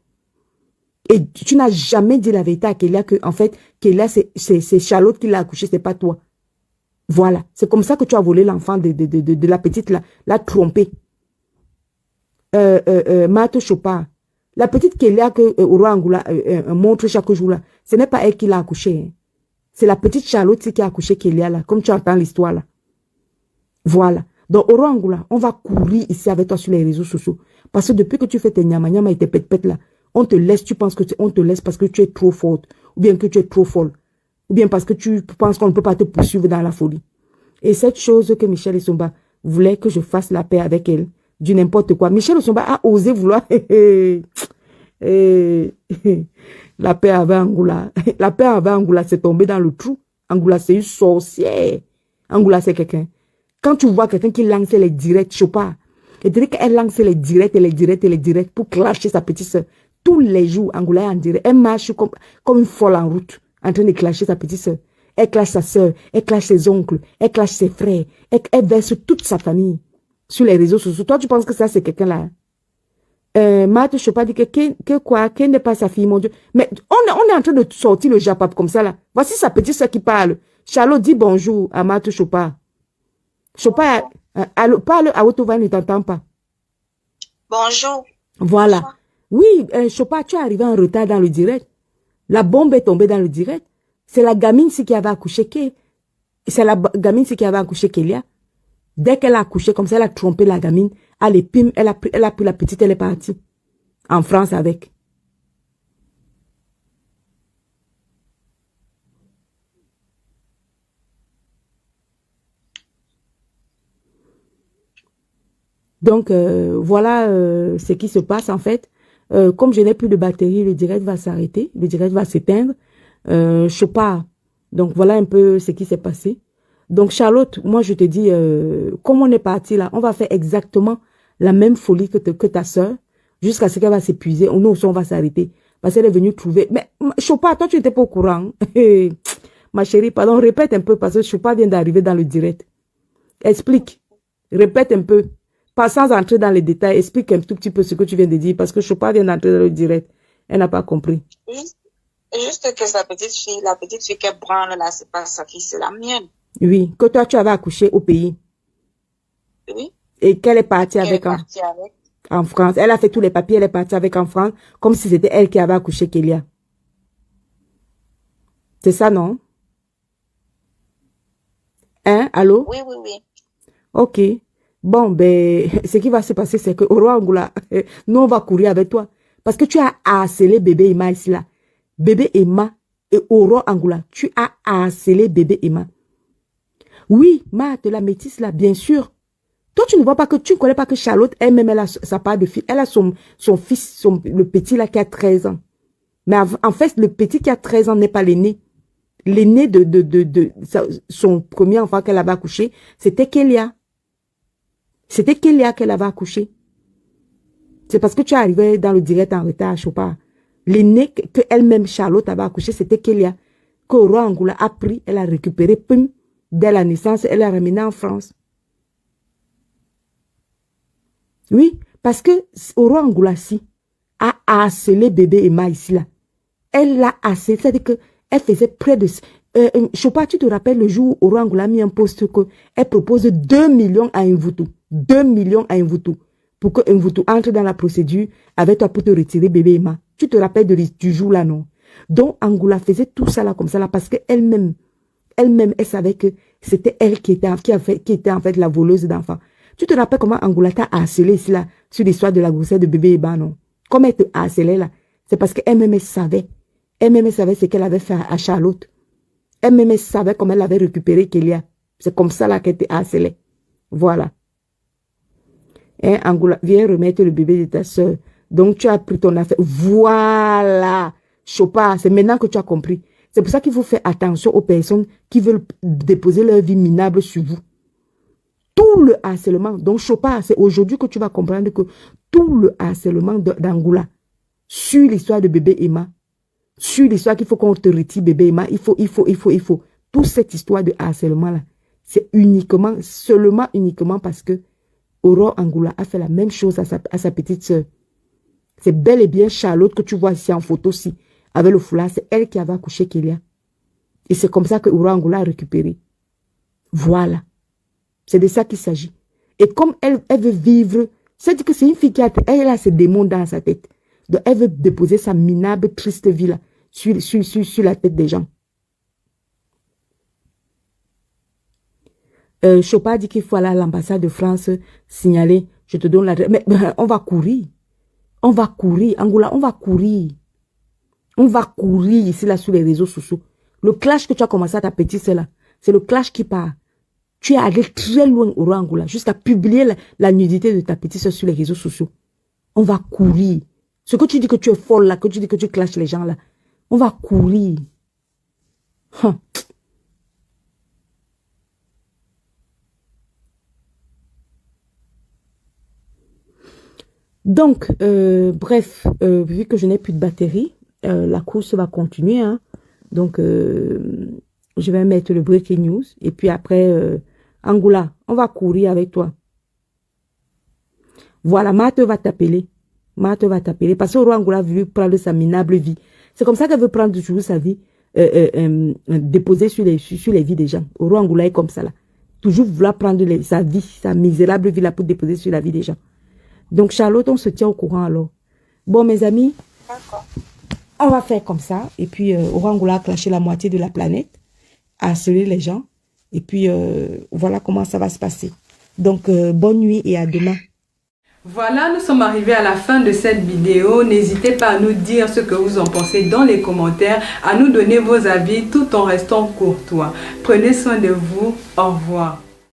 Et tu n'as jamais dit la vérité à Kélia que, en fait, Kélia, c'est Charlotte qui l'a accouché, c'est pas toi. Voilà. C'est comme ça que tu as volé l'enfant de la petite, la trompée. Marthe Chopin, la petite Kélia que Oro Angoula montre chaque jour là, ce n'est pas elle qui l'a accouché. Hein. C'est la petite Charlotte qui a accouché Kélia là, comme tu entends l'histoire là. Voilà. Donc Oro Angoula, on va courir ici avec toi sur les réseaux sociaux. Parce que depuis que tu fais tes nyama et tes pète là, on te laisse, tu penses que on te laisse parce que tu es trop forte, ou bien que tu es trop folle, ou bien parce que tu penses qu'on ne peut pas te poursuivre dans la folie. Et cette chose que Michel Essomba voulait que je fasse la paix avec elle, du n'importe quoi. Michel Essomba a osé vouloir la paix avec Angoula. La paix avec Angoula, c'est tombé dans le trou. Angoula, c'est une sorcière. Angoula, c'est quelqu'un. Quand tu vois quelqu'un qui lance les directs, Chopin, Elle dirait qu'elle lance les directs et les directs et les directs pour clasher sa petite soeur. Tous les jours, Angoula est en direct. Elle marche comme une folle en route, en train de clasher sa petite soeur. Elle clash sa soeur, elle clash ses oncles, elle clash ses frères. Elle verse toute sa famille sur les réseaux sociaux. Toi, tu penses que ça, c'est quelqu'un-là? Marthe Chopin dit que quoi? Qu'elle n'est pas sa fille, mon Dieu. Mais on est en train de sortir le japap comme ça, là. Voici sa petite soeur qui parle. Charlotte dit bonjour à Marthe Chopin. Chopin, parle à haute voix, il ne t'entend pas. Bonjour. Voilà. Bonsoir. Oui, Chopin, tu es arrivé en retard dans le direct. La bombe est tombée dans le direct. C'est la gamine qui avait accouché. C'est la gamine qui avait accouché Kélia. Dès qu'elle a accouché, comme ça, elle a trompé la gamine. Allez, pim, elle a pris la petite, elle est partie. En France avec. Donc, voilà ce qui se passe en fait. Comme je n'ai plus de batterie, le direct va s'arrêter. Le direct va s'éteindre. Chopin. Donc, voilà un peu ce qui s'est passé. Donc, Charlotte, moi, je te dis, comme on est parti là, on va faire exactement la même folie que ta soeur, jusqu'à ce qu'elle va s'épuiser. Nous aussi, on va s'arrêter. Parce qu'elle est venue trouver. Mais, Chopin, toi, tu n'étais pas au courant. Ma chérie, pardon, répète un peu, parce que Chopin vient d'arriver dans le direct. Explique. Répète un peu. Pas sans entrer dans les détails. Explique un tout petit peu ce que tu viens de dire, parce que Chopin vient d'entrer dans le direct. Elle n'a pas compris. Juste que la petite fille qu'elle branle là, c'est pas sa fille, c'est la mienne. Oui, que toi, tu avais accouché au pays. Oui. Et qu'elle est partie Elle est avec partie avec. en France. Elle a fait tous les papiers, elle est partie avec en France, comme si c'était elle qui avait accouché Kélia. C'est ça, non? Hein? Allô? Oui, oui, oui. Ok. Bon, ben, ce qui va se passer, c'est que au roi Angoula, nous, on va courir avec toi. Parce que tu as harcelé bébé Emma ici, là. Bébé Emma et au roi Angoula, tu as harcelé bébé Emma. Oui, Marthe, la métisse, là, bien sûr. Toi, tu ne vois pas que, tu ne connais pas que Charlotte, elle-même, elle a sa part de fille. Elle a son fils, le petit, là, qui a 13 ans. Mais en fait, le petit qui a 13 ans n'est pas l'aîné. L'aîné de son premier enfant qu'elle avait accouché, c'était Kélia. C'était Kélia qu'elle avait accouché. C'est parce que tu es arrivé dans le direct en retard, Chopin. L'aîné que elle-même, Charlotte, avait accouché, c'était Kélia. Que Roi Angoula a pris, elle a récupéré, pum, dès la naissance, elle l'a ramené en France. Oui, parce que Roi Angoula, si, a harcelé bébé Emma ici, là. Elle l'a harcelé, c'est-à-dire qu'elle faisait près de... Chopin, tu te rappelles le jour où Roi Angoula a mis un poste qu'elle propose 2 millions à Mvutu. 2 millions à Mvutu. Pour que Mvutu entre dans la procédure avec toi pour te retirer bébé Emma. Tu te rappelles du jour là, non? Donc, Angoula faisait tout ça là comme ça là parce qu'elle-même, elle savait que c'était elle qui était en fait la voleuse d'enfants. Tu te rappelles comment Angoula t'a harcelé ici là sur l'histoire de la grossesse de bébé Emma, non? Comme elle te harcelait là, c'est parce qu'elle-même elle savait. Elle-même savait ce qu'elle avait fait à Charlotte. Elle-même savait comment elle avait récupéré Kélia. C'est comme ça là qu'elle te harcelait. Voilà. Hein, Angoula, viens remettre le bébé de ta soeur. Donc, tu as pris ton affaire. Voilà. Chopin, c'est maintenant que tu as compris. C'est pour ça qu'il faut faire attention aux personnes qui veulent déposer leur vie minable sur vous. Tout le harcèlement. Donc, Chopin, c'est aujourd'hui que tu vas comprendre que tout le harcèlement d'Angoula sur l'histoire de bébé Emma, sur l'histoire qu'il faut qu'on te retire bébé Emma, il faut. Toute cette histoire de harcèlement-là, c'est uniquement parce que Aurore Angoula a fait la même chose à sa petite sœur. C'est bel et bien Charlotte que tu vois ici en photo-ci, avec le foulard, c'est elle qui avait accouché Kélia. Et c'est comme ça que Aurore Angoula a récupéré. Voilà. C'est de ça qu'il s'agit. Et comme elle veut vivre, c'est-à-dire que c'est une fille elle a ses démons dans sa tête. Donc elle veut déposer sa minable, triste vie là, sur la tête des gens. Chopin dit qu'il faut aller à l'ambassade de France signaler. Je te donne l'adresse. Mais on va courir. On va courir. Angoula, on va courir. On va courir ici, là, sur les réseaux sociaux. Le clash que tu as commencé à ta petite sœur là, c'est le clash qui part. Tu es allé très loin au roi Angoula, jusqu'à publier la nudité de ta petite sœur sur les réseaux sociaux. On va courir. Ce que tu dis que tu es folle là, que tu dis que tu clashes les gens là, on va courir. Hum. Donc, bref, vu que je n'ai plus de batterie, la course va continuer. Hein. Donc, je vais mettre le breaking news. Et puis après, Angoula, on va courir avec toi. Voilà, Marthe va t'appeler. Marthe va t'appeler. Parce que Roi Angoula veut prendre sa minable vie. C'est comme ça qu'elle veut prendre toujours sa vie, déposer sur les vies des gens. Roi Angoula est comme ça là. Toujours vouloir prendre sa vie, sa misérable vie là pour déposer sur la vie des gens. Donc Charlotte, on se tient au courant alors. Bon mes amis, on va faire comme ça. Et puis Roi Angoula a clashé la moitié de la planète, a harcelé les gens. Et puis voilà comment ça va se passer. Donc bonne nuit et à demain. Voilà, nous sommes arrivés à la fin de cette vidéo. N'hésitez pas à nous dire ce que vous en pensez dans les commentaires, à nous donner vos avis tout en restant courtois. Prenez soin de vous. Au revoir.